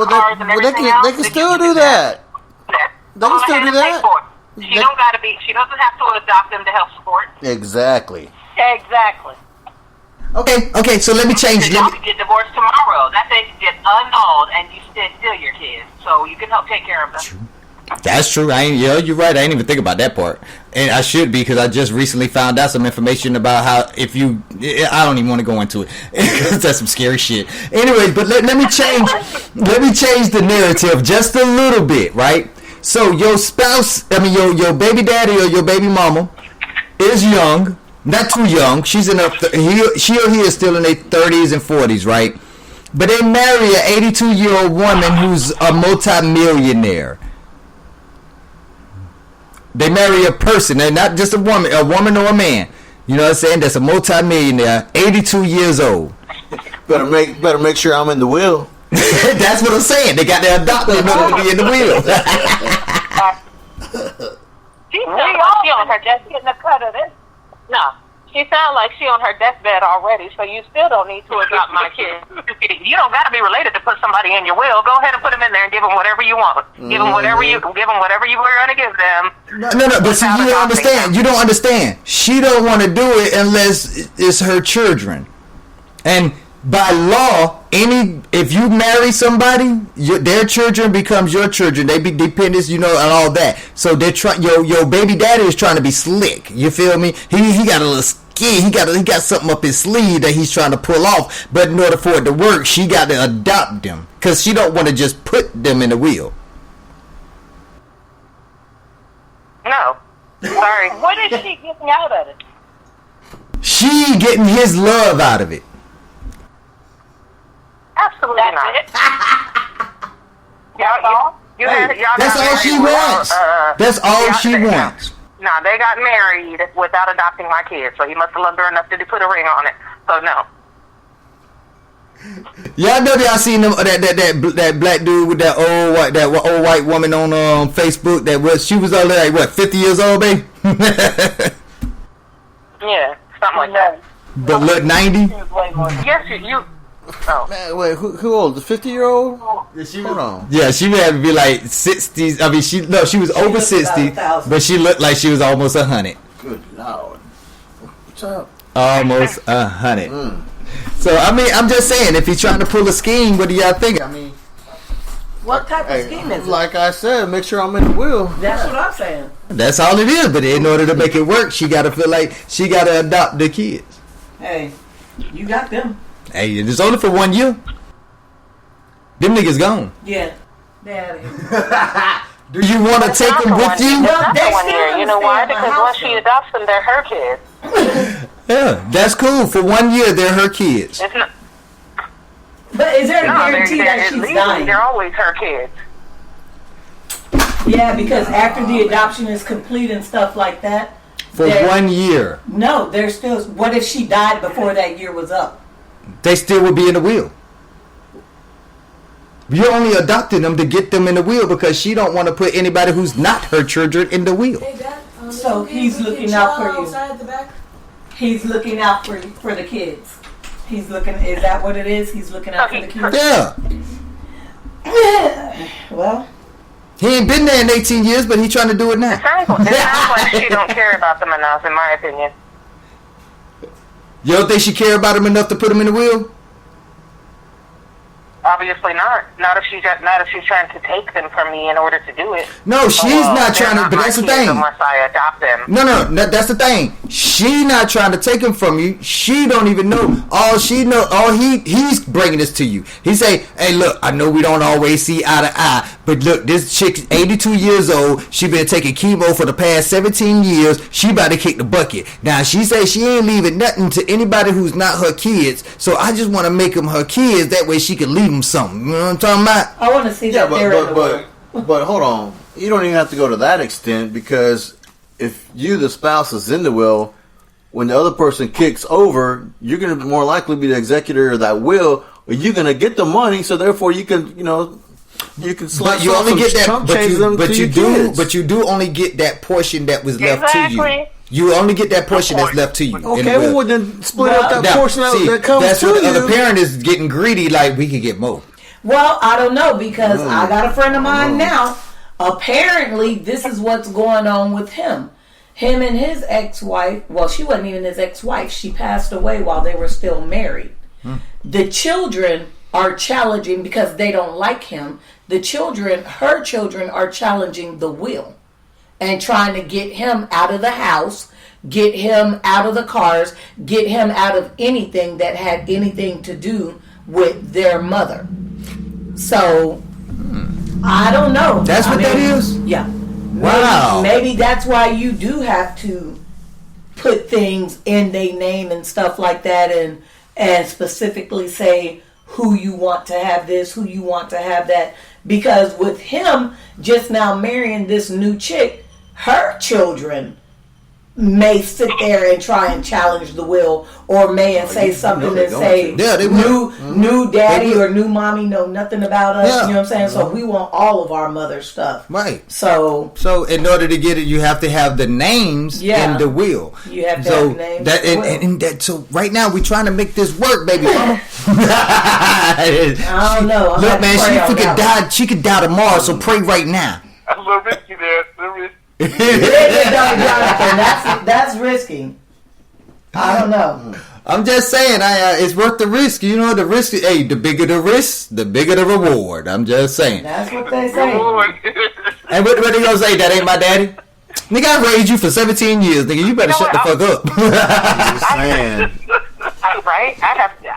cars and everything else. They can still do that. They can still do that. She don't got to be. She doesn't have to adopt them to help support. Exactly. Exactly. Okay. So let me change. You could get divorced tomorrow. That thing could get annulled, and you still your kids, so you can help take care of them. That's true. You're right. I didn't even think about that part, and I should be because I just recently found out some information about how I don't even want to go into it because that's some scary shit. Anyway, but let me change. Let me change the narrative just a little bit, right? So your spouse, your baby daddy or your baby mama is young, not too young. She's in she or he is still in their 30s and 40s, right? But they marry an 82-year-old woman who's a multi-millionaire. They marry a person, and not just a woman or a man. You know what I'm saying? That's a multi-millionaire, 82 years old. Better make sure I'm in the will. That's what I'm saying. They got to adopt me in order to be in the will. She sounds like she on her deathbed getting a cut of this. No. She sounds like she on her deathbed already, so you still don't need to adopt my kid. You don't got to be related to put somebody in your will. Go ahead and put them in there and give them whatever you want. Give them whatever you were going to give them. No. But see, you don't understand. You don't understand. She don't want to do it unless it's her children. And by law, if you marry somebody, their children becomes your children. They be dependents, and all that. So they're your baby daddy is trying to be slick. You feel me? He got a little ski. He got something up his sleeve that he's trying to pull off. But in order for it to work, she got to adopt them because she don't want to just put them in the will. No, sorry. What is she getting out of it? She getting his love out of it. Absolutely not. That's all she wants. That's all she wants. No, they got married without adopting my kid, so he must have loved her enough to put a ring on it. So no. Y'all know y'all seen them, that black dude with that old white woman on Facebook she was only like what 50 years old, babe? Yeah, something like that. But look 90. Yes, you. Oh. Man, wait, who old? The 50-year-old? Hold on. Yeah, she had to be like 60s. I mean, she was over 60, but she looked like she was almost 100. Good Lord. What's up? Almost 100. So, I mean, I'm just saying, if he's trying to pull a scheme, what do y'all think? I mean, what type of scheme is it? Like I said, make sure I'm in the will. That's what I'm saying. That's all it is. But in order to make it work, she got to feel like she got to adopt the kids. Hey, you got them. Hey, it's only for 1 year. Them niggas gone. Yeah. They out of here. Do you want to take them with you? Well, they One year. You know why? Because once she adopts them, they're her kids. Yeah, that's cool. For 1 year, they're her kids. It's not, but is there a guarantee that she's dying? They're always her kids. Yeah, because after the adoption is complete and stuff like that. For 1 year. No, there's still. What if she died before that year was up? They still would be in the will. You're only adopting them to get them in the will because she don't want to put anybody who's not her children in the will. So he's looking out for you. He's looking out for the kids. He's looking. Is that what it is? He's looking out for the kids. Yeah. Well, he ain't been there in 18 years, but he's trying to do it now. It sounds like she don't care about them enough, in my opinion. You don't think she care about him enough to put him in the will? Obviously not. Not if she's trying to take them from me in order to do it. No, she's not trying to. But that's the thing. Unless I adopt them. No, that's the thing. She not trying to take him from you. She don't even know. All he's bringing this to you. He say, "Hey, look, I know we don't always see eye to eye, but look, this chick's 82 years old. She been taking chemo for the past 17 years. She about to kick the bucket. Now she say she ain't leaving nothing to anybody who's not her kids. So I just want to make them her kids. That way she can leave them something. You know what I'm talking about? I want to see that they're in the world. But hold on. You don't even have to go to that extent, because if you, the spouse, is in the will, when the other person kicks over, you're going to more likely be the executor of that will. Or you're going to get the money, so therefore you can, you can But you only get that. But you do only get that portion that was left to you. You only get that portion that's left to you. Okay, well then split up that portion that comes that's to where you. The other parent is getting greedy, like we could get more. Well, I don't know, because I got a friend of mine now. Apparently, this is what's going on with him. Him and his ex-wife, well, she wasn't even his ex-wife. She passed away while they were still married. The children are challenging, because they don't like him. Her children are challenging the will and trying to get him out of the house, get him out of the cars, get him out of anything that had anything to do with their mother. So, I don't know. That's what that is? Yeah. Wow. Maybe that's why you do have to put things in their name and stuff like that, and specifically say who you want to have this, who you want to have that. Because with him just now marrying this new chick, her children may sit there and try and challenge the will, or may say something and say, new daddy or new mommy know nothing about us. You know what I'm saying? So we want all of our mother stuff. Right. So in order to get it, you have to have the names in the will. You have to have the names in the will. So right now we're trying to make this work, baby. I don't know. Look, man, she could die tomorrow, so pray right now. That's a little risky there. A little risky. That's risky. I don't know. I'm just saying, it's worth the risk. You know, the risk. Hey, the bigger the risk, the bigger the reward. I'm just saying. That's what they say. And what they gonna say? That ain't my daddy. Nigga, I raised you for 17 years. Nigga, you better shut the fuck up. I'm just saying. Right?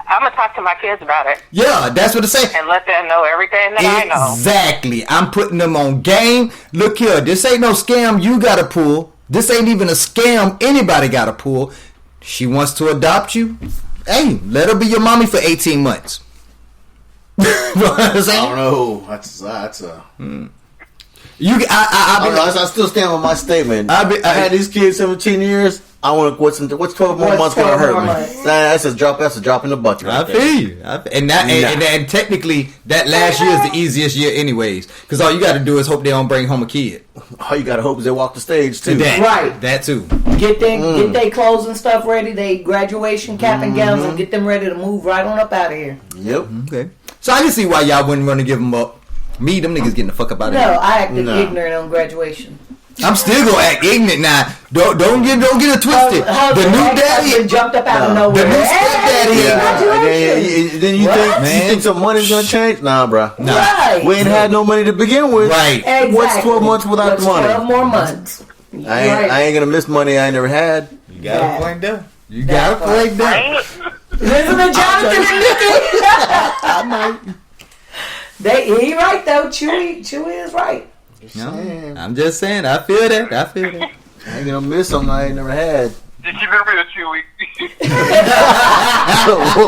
I'm gonna talk to my kids about it. Yeah, that's what it's saying. And let them know everything that I know. Exactly. I'm putting them on game. Look here, this ain't no scam you gotta pull. This ain't even a scam anybody gotta pull. She wants to adopt you. Hey, let her be your mommy for 18 months. You know what I'm saying? I don't know. That's a. I still stand on my statement. I had these kids 17 years. I want to. What's 12 more months gonna hurt me? That's a drop. That's a drop in the bucket. I feel you. And technically, that last year is the easiest year, anyways. Because all you got to do is hope they don't bring home a kid. All you got to hope is they walk the stage too. Right. That too. Get their clothes and stuff ready. They graduation cap and gowns, and get them ready to move right on up out of here. Yep. Okay. So I can see why y'all wouldn't want to give them up. Me, them niggas getting the fuck up out of here. No, I acted ignorant on graduation. I'm still gonna act ignorant now. Don't get it twisted. The new daddy jumped up out of nowhere. The new stepdaddy. Then you think some money's gonna change? Nah, bro. Nah. Right. We ain't had no money to begin with. Right. Exactly. What's 12 months without the money? 12 more months. I ain't gonna miss money I ain't never had. You gotta point down. You gotta point down. Listen to Jonathan and Nikki. I might. He right though. Chewy is right. No, I'm just saying. I feel that. I ain't gonna miss something I ain't never had. You keep it real, Chewy.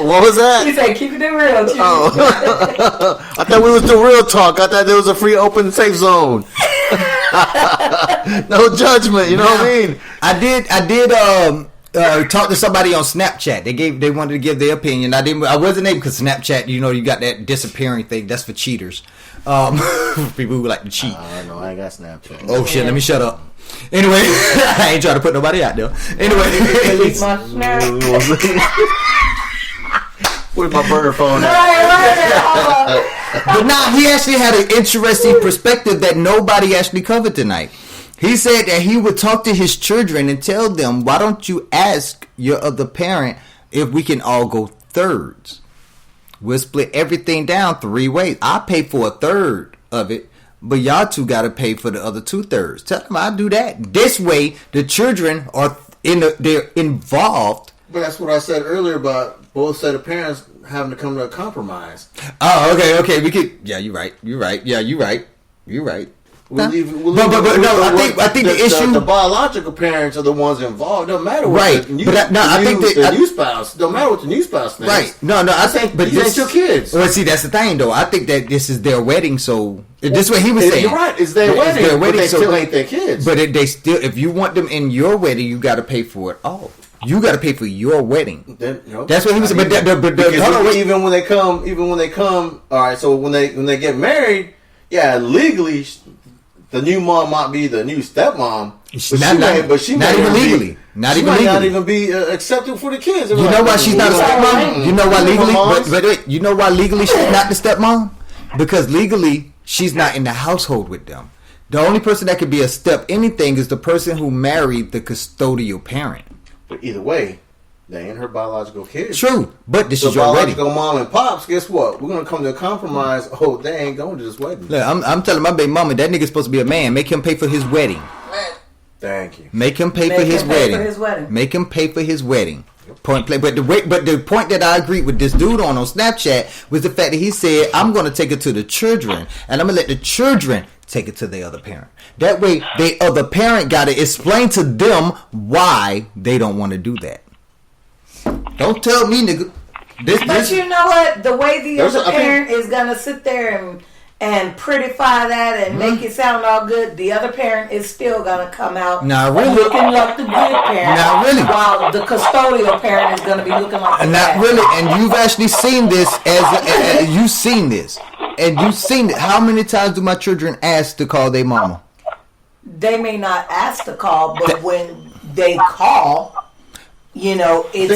What was that? He said, "Keep it real, Chewy." Oh. I thought we was the real talk. I thought there was a free, open, safe zone. No judgment. You know what I mean? I did. Talk to somebody on Snapchat. They wanted to give their opinion. I wasn't able, because Snapchat, you got that disappearing thing. That's for cheaters. People who like to cheat. No, I ain't got Snapchat. Oh shit! Let me shut up. Anyway, I ain't trying to put nobody out there. Anyway, where's my burner phone? But now he actually had an interesting perspective that nobody actually covered tonight. He said that he would talk to his children and tell them, why don't you ask your other parent if we can all go thirds? We'll split everything down 3 ways. I pay for a third of it, but y'all two got to pay for the other 2/3. Tell them I'll do that. This way, the children are they're involved. But that's what I said earlier about both set of parents having to come to a compromise. Oh, okay. We could. Yeah, you're right. Yeah, you're right. I think the issue, the biological parents are the ones involved. No matter what, right? The new, but I think the new spouse. No matter what the new spouse thinks. Right? No. I think, but these ain't your kids. Well, see, that's the thing, though. I think that this is their wedding, so this is what he was saying. You're right. It's their wedding. But they still ain't their kids. But they still, if you want them in your wedding, you got to pay for it all. You got to pay for your wedding. That's what he was saying. But even when they come, all right. So when they get married, yeah, legally, the new mom might be the new stepmom. But she might not even be accepted for the kids. You know why she's not a stepmom? You know why legally? But you know why legally she's not the stepmom? Because legally she's not in the household with them. The only person that could be a step anything is the person who married the custodial parent. But either way, they ain't her biological kids. True, but this is your wedding. Biological mom and pops, guess what? We're gonna come to a compromise. Oh, they ain't going to this wedding. Look, I'm telling my baby mama that nigga's supposed to be a man. Make him pay for his wedding. Thank you. Make him pay for his wedding. Make him pay for his wedding. Point play. But the point that I agreed with this dude on Snapchat was the fact that he said, I'm going to take it to the children, and I'm going to let the children take it to the other parent. That way, the other parent got to explain to them why they don't want to do that. Don't tell me, nigga. But you know what? The way the other parent is going to sit there and prettify that and make it sound all good, the other parent is still going to come out looking like the good parent. Not really. While the custodial parent is going to be looking like the bad. Not really. And you've actually seen this you've seen this. And you've seen it. How many times do my children ask to call their mama? They may not ask to call, but when they call, you know, it's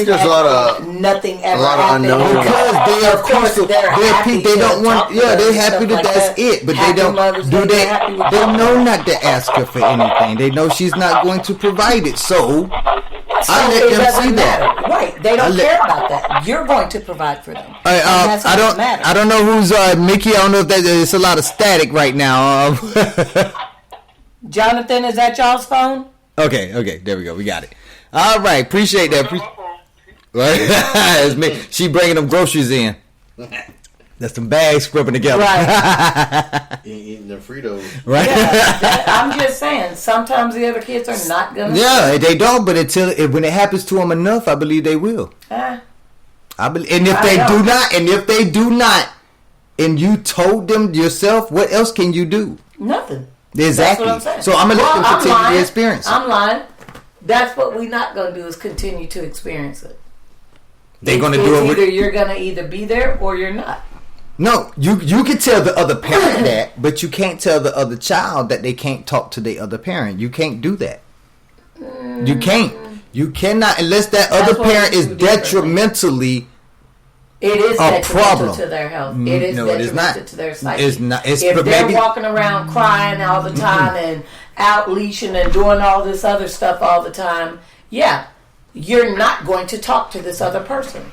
nothing ever happened. Because they are peaceful. They're happy. They don't want. Yeah, they're happy that that's it. But they don't. They know not to ask her for anything. They know she's not going to provide it. So I let them see that. Right. They don't care about that. You're going to provide for them. I don't know who's Mickey. I don't know if it's a lot of static right now. Jonathan, is that y'all's phone? Okay. There we go. We got it. All right, appreciate that. It's me. She bringing them groceries in. That's some bags scrubbing together. Right. Eating their Fritos. Right. Yeah, I'm just saying. Sometimes the other kids are not gonna. Yeah, they don't. But when it happens to them enough, I believe they will. I believe, and if they do not, and you told them yourself, what else can you do? Nothing. Exactly. That's what I'm saying. So I'm gonna let them continue the experience. I'm lying. That's what we're not going to do is continue to experience it. They're going to do it. You're going to either be there or you're not. No, you can tell the other parent that, but you can't tell the other child that they can't talk to the other parent. You can't do that. You can't. You cannot unless that other parent is detrimentally. It is a detrimental problem to their health. It is detrimental to their psyche. It's not. If they're walking around crying all the time and out leashing and doing all this other stuff all the time, yeah, you're not going to talk to this other person.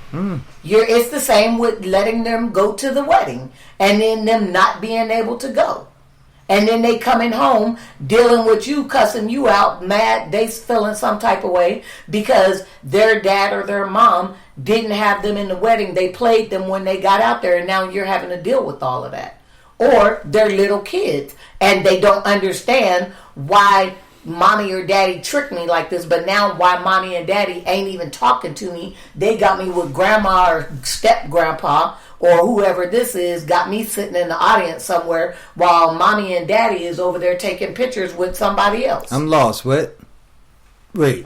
It's the same with letting them go to the wedding and then them not being able to go. And then they coming home dealing with you, cussing you out, mad, they feeling some type of way because their dad or their mom didn't have them in the wedding. They played them when they got out there, and now you're having to deal with all of that. Or they're little kids, and they don't understand why mommy or daddy tricked me like this, but now why mommy and daddy ain't even talking to me. They got me with grandma or step-grandpa or whoever this is, got me sitting in the audience somewhere while mommy and daddy is over there taking pictures with somebody else. I'm lost. What? Wait.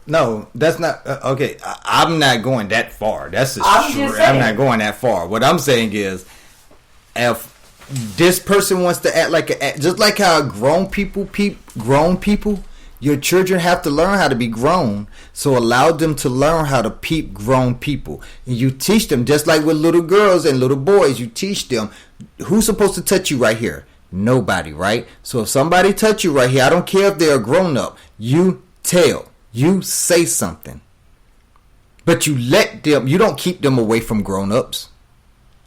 No, that's not okay. I'm not going that far. I'm not going that far. What I'm saying is, if this person wants to act like just like how grown people peep grown people, your children have to learn how to be grown. So allow them to learn how to peep grown people. And you teach them just like with little girls and little boys. You teach them who's supposed to touch you right here. Nobody, right? So if somebody touch you right here, I don't care if they're a grown up. You tell. You say something. But you let them, you don't keep them away from grown-ups.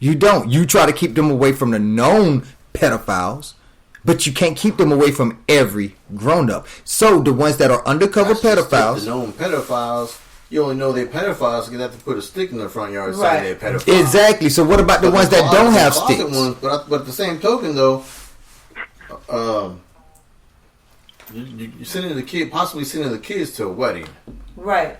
You don't. You try to keep them away from the known pedophiles, but you can't keep them away from every grown-up. So the ones that are undercover pedophiles... The known pedophiles, you only know they're pedophiles because you have to put a stick in the front yard saying they're pedophiles. Exactly. So what about the ones that don't have sticks? Ones, but at the same token, though, you're sending possibly sending the kids to a wedding. Right.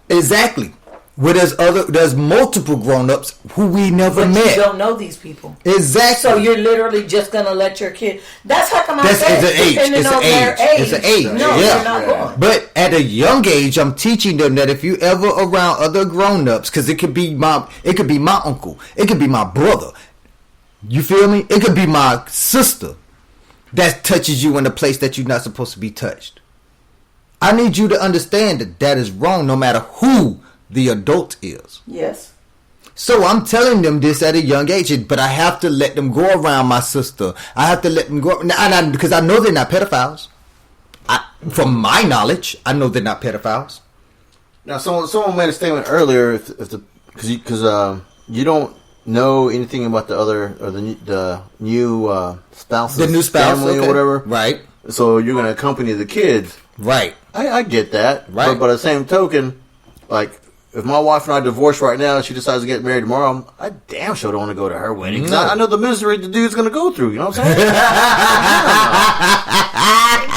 Exactly. Where there's multiple grown-ups who we never met. You don't know these people. Exactly. So you're literally just gonna let your kid. That's how come I It's said an age. It's an age. No, you're not going. But at a young age, I'm teaching them that if you ever around other grown-ups, because it could be my uncle, it could be my brother. You feel me? It could be my sister that touches you in a place that you're not supposed to be touched. I need you to understand that is wrong, no matter who the adult is. Yes. So I'm telling them this at a young age, but I have to let them go around my sister. I have to let them go, because I know they're not pedophiles. From my knowledge, I know they're not pedophiles. Now, someone made a statement earlier, because you don't know anything about the other or the new spouse's the new spouse, family or whatever, right? So you're going to accompany the kids, right? I get that, right? But by the same token, like, if my wife and I divorce right now and she decides to get married tomorrow, I damn sure don't want to go to her wedding. No. I know the misery the dude's going to go through. You know what I'm saying?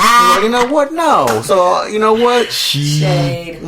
Well, you know what? No. So, you know what? Shade.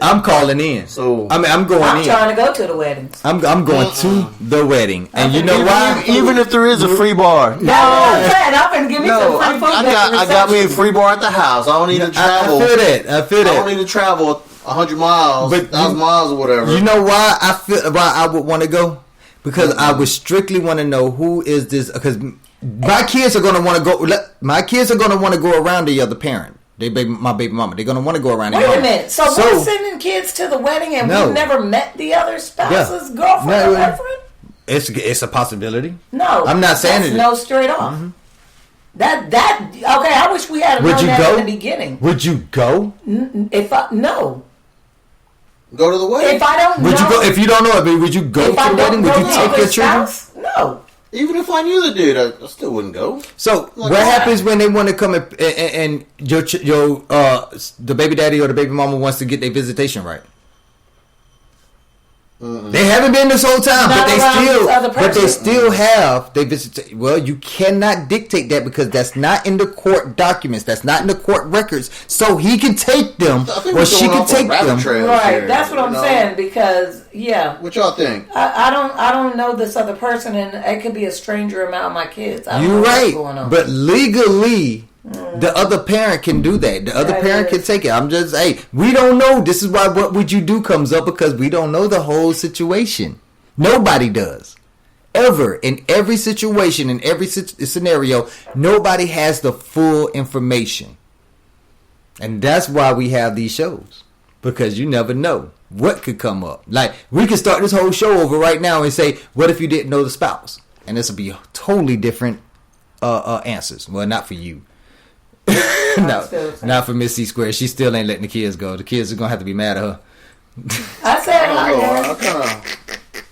I'm calling in. So I'm going in. I'm trying to go to the weddings. I'm going to the wedding. And you know why? Even if there is a free bar. No. I'm going to give me some free food. I got me a free bar at the house. I don't need to travel. I feel that. I don't need to travel 100 miles, 1,000 miles or whatever. You know why I would want to go? Because I would strictly want to know who is this. Because my kids are going to want to go. My kids are going to want to go around the other parent. My baby mama. They're going to want to go around. Wait a minute. So we're sending kids to the wedding and we've never met the other spouse's girlfriend or boyfriend? It's a possibility. No, I'm not saying it. No, straight off. Mm-hmm. That okay. I wish we had known that in the beginning. Would you go? No. Go to the wedding. If I don't would know, you go? If you don't know it, would you go to the wedding? Would you take your children? No. Even if I knew the dude, I still wouldn't go. So what happens when they want to come and the baby daddy or the baby mama wants to get their visitation right? Mm-mm. They haven't been this whole time, but they still have they visit. Well, you cannot dictate that because that's not in the court documents. That's not in the court records. So he can take them, or she can take them. Right, that's what I'm saying. Because what y'all think? I don't know this other person, and it could be a stranger around my kids. You're right, but legally. The other parent can do that. The other parent can take it. I'm just, we don't know. This is why what would you do comes up because we don't know the whole situation. Nobody does. Ever. In every situation, in every scenario, nobody has the full information. And that's why we have these shows. Because you never know what could come up. Like, we could start this whole show over right now and say, what if you didn't know the spouse? And this will be totally different answers. Well, not for you. No, not for Miss C Square. She still ain't letting the kids go. The kids are gonna have to be mad at her. I said,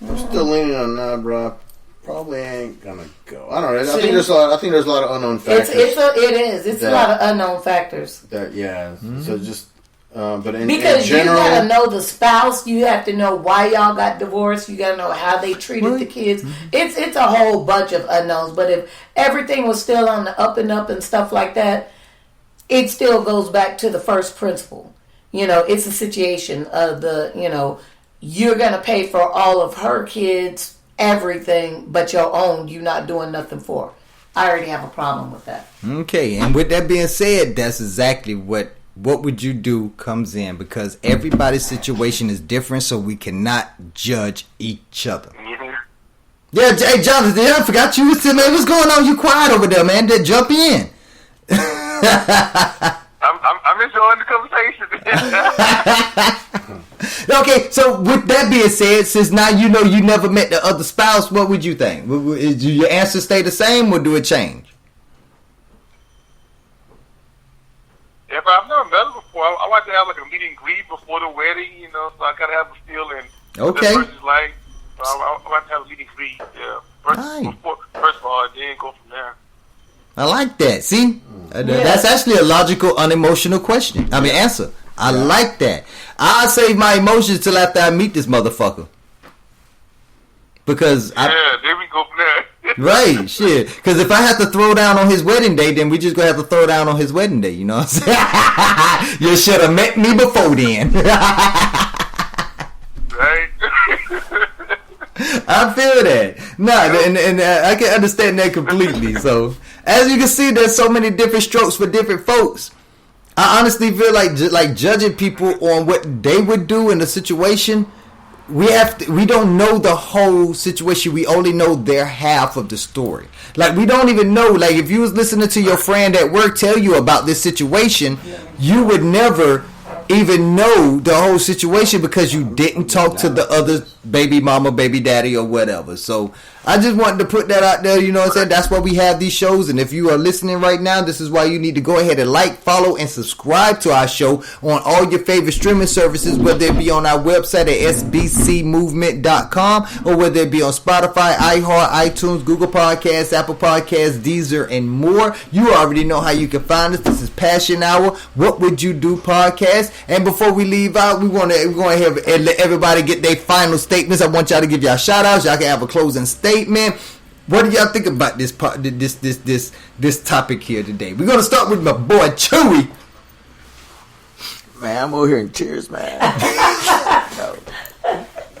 I'm still leaning on that, bro. Probably ain't gonna go. I don't know. I think there's a lot of unknown factors. It's a lot of unknown factors. So just. But in because general, you gotta know the spouse, you have to know why y'all got divorced, you gotta know how they treated the kids. It's a whole bunch of unknowns. But if everything was still on the up and stuff like that, it still goes back to the first principle. It's a situation of you're gonna pay for all of her kids everything, but your own you not doing nothing for. I already have a problem with that. Okay, and with that being said, that's exactly what would you do comes in because everybody's situation is different, so we cannot judge each other. Yeah, hey Jonathan, I forgot you. Man, what's going on? You quiet over there, man. Jump in. I'm enjoying the conversation. Okay, so with that being said, since now you know you never met the other spouse, what would you think? Do your answer stay the same or do it change? If I've never met her before, I like to have like a meet and greet before the wedding, so I gotta have a feeling. Okay. What that person's like. I'll have to have a meeting for you. Yeah. First of all, then go from there. I like that. See, that's actually a logical, unemotional question. Answer. I like that. I'll save my emotions till after I meet this motherfucker. Because there we go from there. Right, shit. Because if I have to throw down on his wedding day, then we just gonna have to throw down on his wedding day. You know what I'm saying? You should have met me before then. Right. I feel that. No, and I can understand that completely. So, as you can see, there's so many different strokes for different folks. I honestly feel like judging people on what they would do in a situation. We don't know the whole situation. We only know their half of the story. Like, we don't even know. Like, if you was listening to your friend at work tell you about this situation, you would never even know the whole situation because you didn't talk to the other baby mama, baby daddy, or whatever. So I just wanted to put that out there. You know what I'm saying? That's why we have these shows. And if you are listening right now, this is why you need to go ahead and like, follow, and subscribe to our show on all your favorite streaming services, whether it be on our website at sbcmovement.com or whether it be on Spotify, iHeart, iTunes, Google Podcasts, Apple Podcasts, Deezer, and more. You already know how you can find us. This is Passion Hour. What Would You Do podcast. And before we leave out, we're going to let everybody get their final statements. I want y'all to give y'all shout outs. Y'all can have a closing statement. What do y'all think about this topic here today? We're going to start with my boy Chewy. Man, I'm over here in tears, man.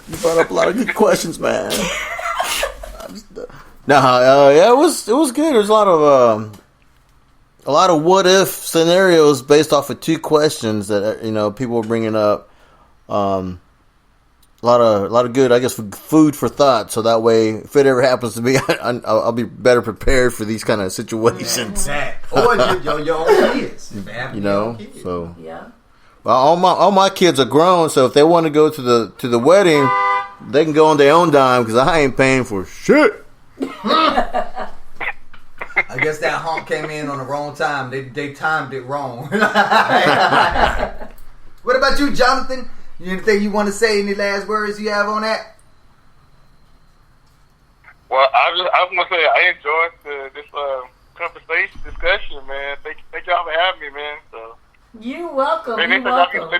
You brought up a lot of good questions, man. It was good. There's a lot of what if scenarios based off of two questions that people were bringing up. A lot of good, I guess, food for thought. So that way, if it ever happens to me, I'll be better prepared for these kind of situations. Or your own kids. So yeah. Well, all my kids are grown, so if they want to go to the wedding, they can go on their own dime because I ain't paying for shit. I guess that honk came in on the wrong time. They timed it wrong. What about you, Jonathan? Anything you want to say? Any last words you have on that? Well, I was going to say I enjoyed this conversation, discussion, man. Thank y'all for having me, man. So you're welcome. Maybe come back and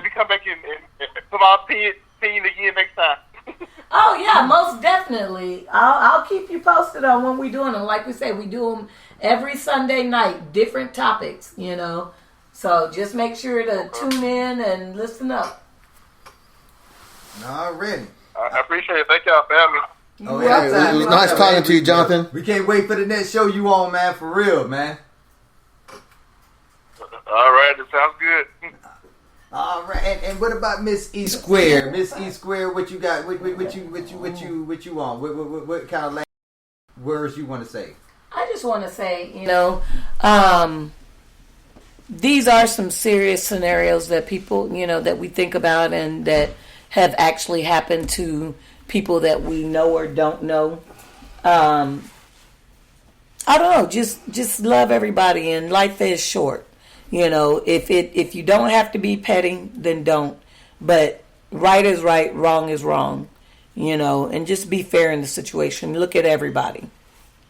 put my opinion again next time. Oh yeah, most definitely. I'll keep you posted on when we're doing them. Like we say, we do them every Sunday night, different topics. So just make sure to tune in and listen up. Already. I appreciate it. Thank y'all for having me. It was nice talking to you, Jonathan. We can't wait for the next show you on, man. For real, man. All right, that sounds good. All right, and what about Miss E Square? Miss E Square, what you got? What you on? What kind of words you want to say? I just want to say, these are some serious scenarios that people, that we think about and that have actually happened to people that we know or don't know. I don't know. Just love everybody, and life is short. If you don't have to be petty, then don't. But right is right, wrong is wrong. And just be fair in the situation. Look at everybody.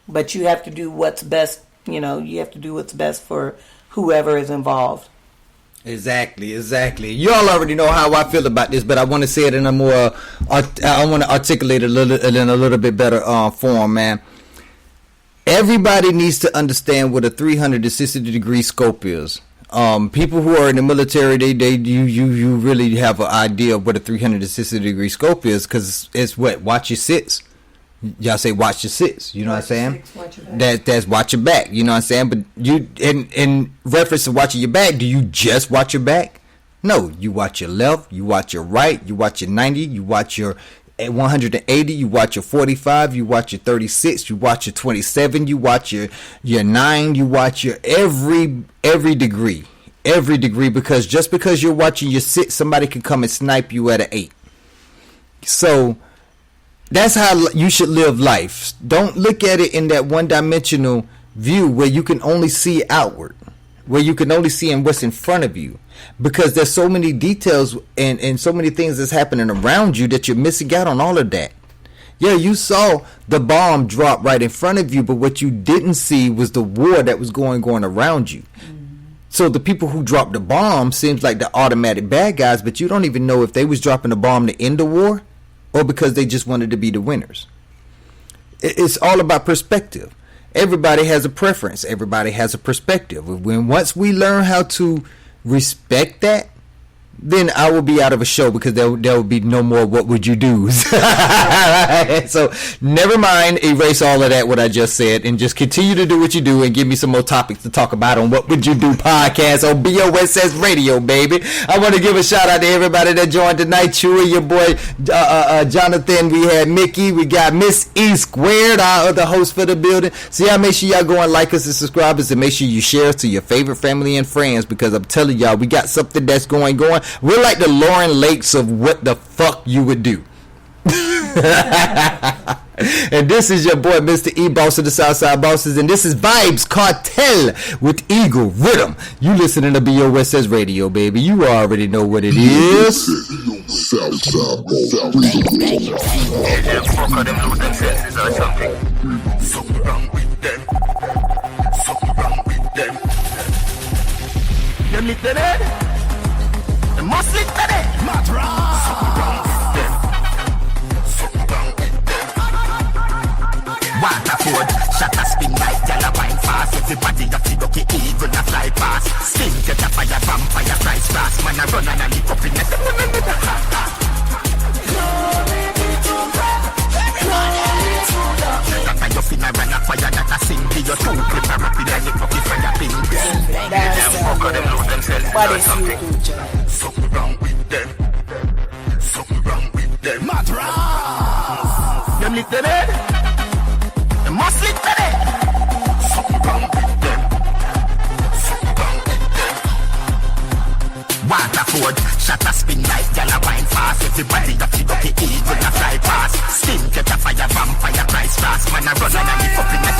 But you have to do what's best. You have to do what's best for whoever is involved. Exactly. You all already know how I feel about this, but I want to say it in a more. I want to articulate it in a little bit better form, man. Everybody needs to understand what a 360-degree scope is. People who are in the military, you really have an idea of what a 360-degree scope is, because it's what watch your sits. Y'all say watch your sits. You know what I'm saying? That's watch your back. You know what I'm saying? But you in reference to watching your back, do you just watch your back? No, you watch your left, you watch your right, you watch your 90, you watch your 180, you watch your 45, you watch your 36, you watch your 27, you watch your 9, you watch your every degree, because just because you're watching your sit, somebody can come and snipe you at an 8. So that's how you should live life. Don't look at it in that one-dimensional view where you can only see outward, where you can only see in what's in front of you, because there's so many details and so many things that's happening around you that you're missing out on all of that. Yeah, you saw the bomb drop right in front of you, but what you didn't see was the war that was going around you. So the people who dropped the bomb seems like the automatic bad guys, but you don't even know if they was dropping the bomb to end the war or because they just wanted to be the winners. It's all about perspective. Everybody has a preference. Everybody has a perspective. Once we learn how to respect that, then I will be out of a show because there will be no more what would you do. So never mind, erase all of that what I just said and just continue to do what you do and give me some more topics to talk about on What Would You Do podcast on BOSS Radio, baby. I want to give a shout out to everybody that joined tonight. Chewy, your boy Jonathan, we had Mickey, we got Miss E Squared, our other host for the building. So y'all make sure y'all go and like us and subscribe us and make sure you share us to your favorite family and friends because I'm telling y'all we got something that's going. We're like the Lauren Lakes of what the fuck you would do. And this is your boy, Mr. E Boss of the Southside Bosses, and this is Vibes Cartel with Eagle Rhythm. You listening to BOSS Radio, baby. You already know what it is. Southside Bosses. Fuck of them lose them senses or something. Something wrong with them. Something wrong with them. Them lick the dead. Them must lick the dead. Matra. Something wrong with them. Something wrong with them. Waterford, shut a spin like yellow wine fast. Everybody a feel okay, eagle a fly past. Sting get a fire, vampire, price fast. Man a run and a lick up in the you finna run a fire that a sing to your two clip a rapid and you fucking fire ping. Them fuck of them lose themselves or something. Something wrong with them. Something wrong with them. Matra. Them lick the dead. Them must lick the dead. Something wrong with them. Something wrong with them. Waterford, shut a spin like yellow wine fast. Everybody a feel okay, eagle a fly past. Sting get a fire, vampire, price fast. Man a run and a lick up in the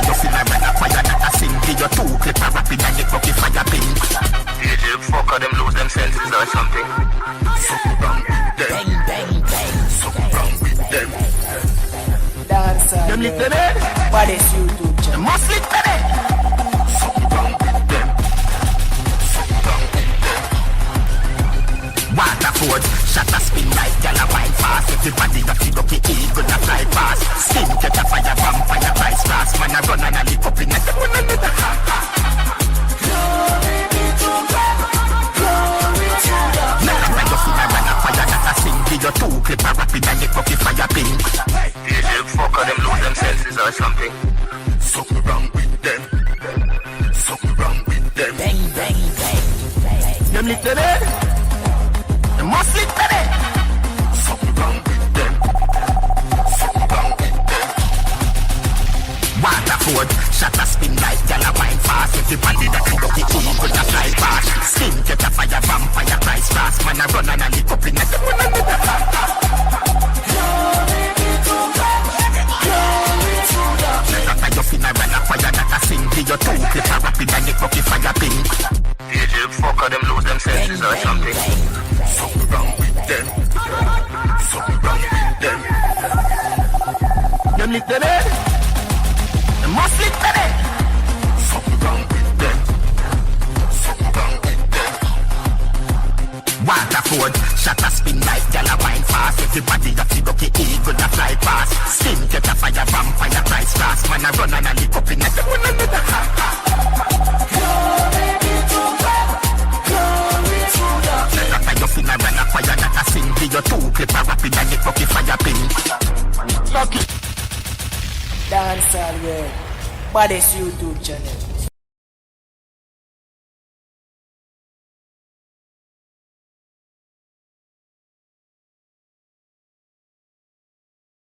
you feel a run a fire that a sing to your two clip a rapid and you fucking fire ping. DJ fuck of them lose them senses or something. Something wrong with them. Bang, bang, bang. Something wrong with them. Them lick the dead. What is you do? Them must lick the dead. Something wrong with them. Something wrong with them. Waterford, shut a spin like yellow wine fast. Everybody a feel okay, eagle a fly past. Sting get a fire, vampire, price fast. Man a run and a lick up in the your two clip a rapid and you fucking fire ping. DJ fuck of them lose them senses or something. Something wrong with them. Something wrong with them. Bang, bang, bang, bang. Them lick the dead. Them must lick the dead. Something wrong with them. Something wrong with them. Waterford, shut a spin like yellow wine fast. Everybody that you don't get eagle a fly past. Sting get a fire, vampire, price fast. Man a run and a lick up in the you finna run a fire that a sing to your two clip a rapid and you fucking fire ping. DJ fuck of them lose them senses or something. Something wrong with them. Something wrong with them. Them lick the dead. Them must lick the dead. Something wrong with them. Something wrong with them. Waterford, shut a spin like yellow wine fast. Everybody a feel okay, eagle a fly past. Sting get a fire, vampire, price fast. Man a run and a lick up in the you finna run a fire that a sing to your two clip a rapid and you fucking fire ping. Lucky. Dance all world. Baddest YouTube channel.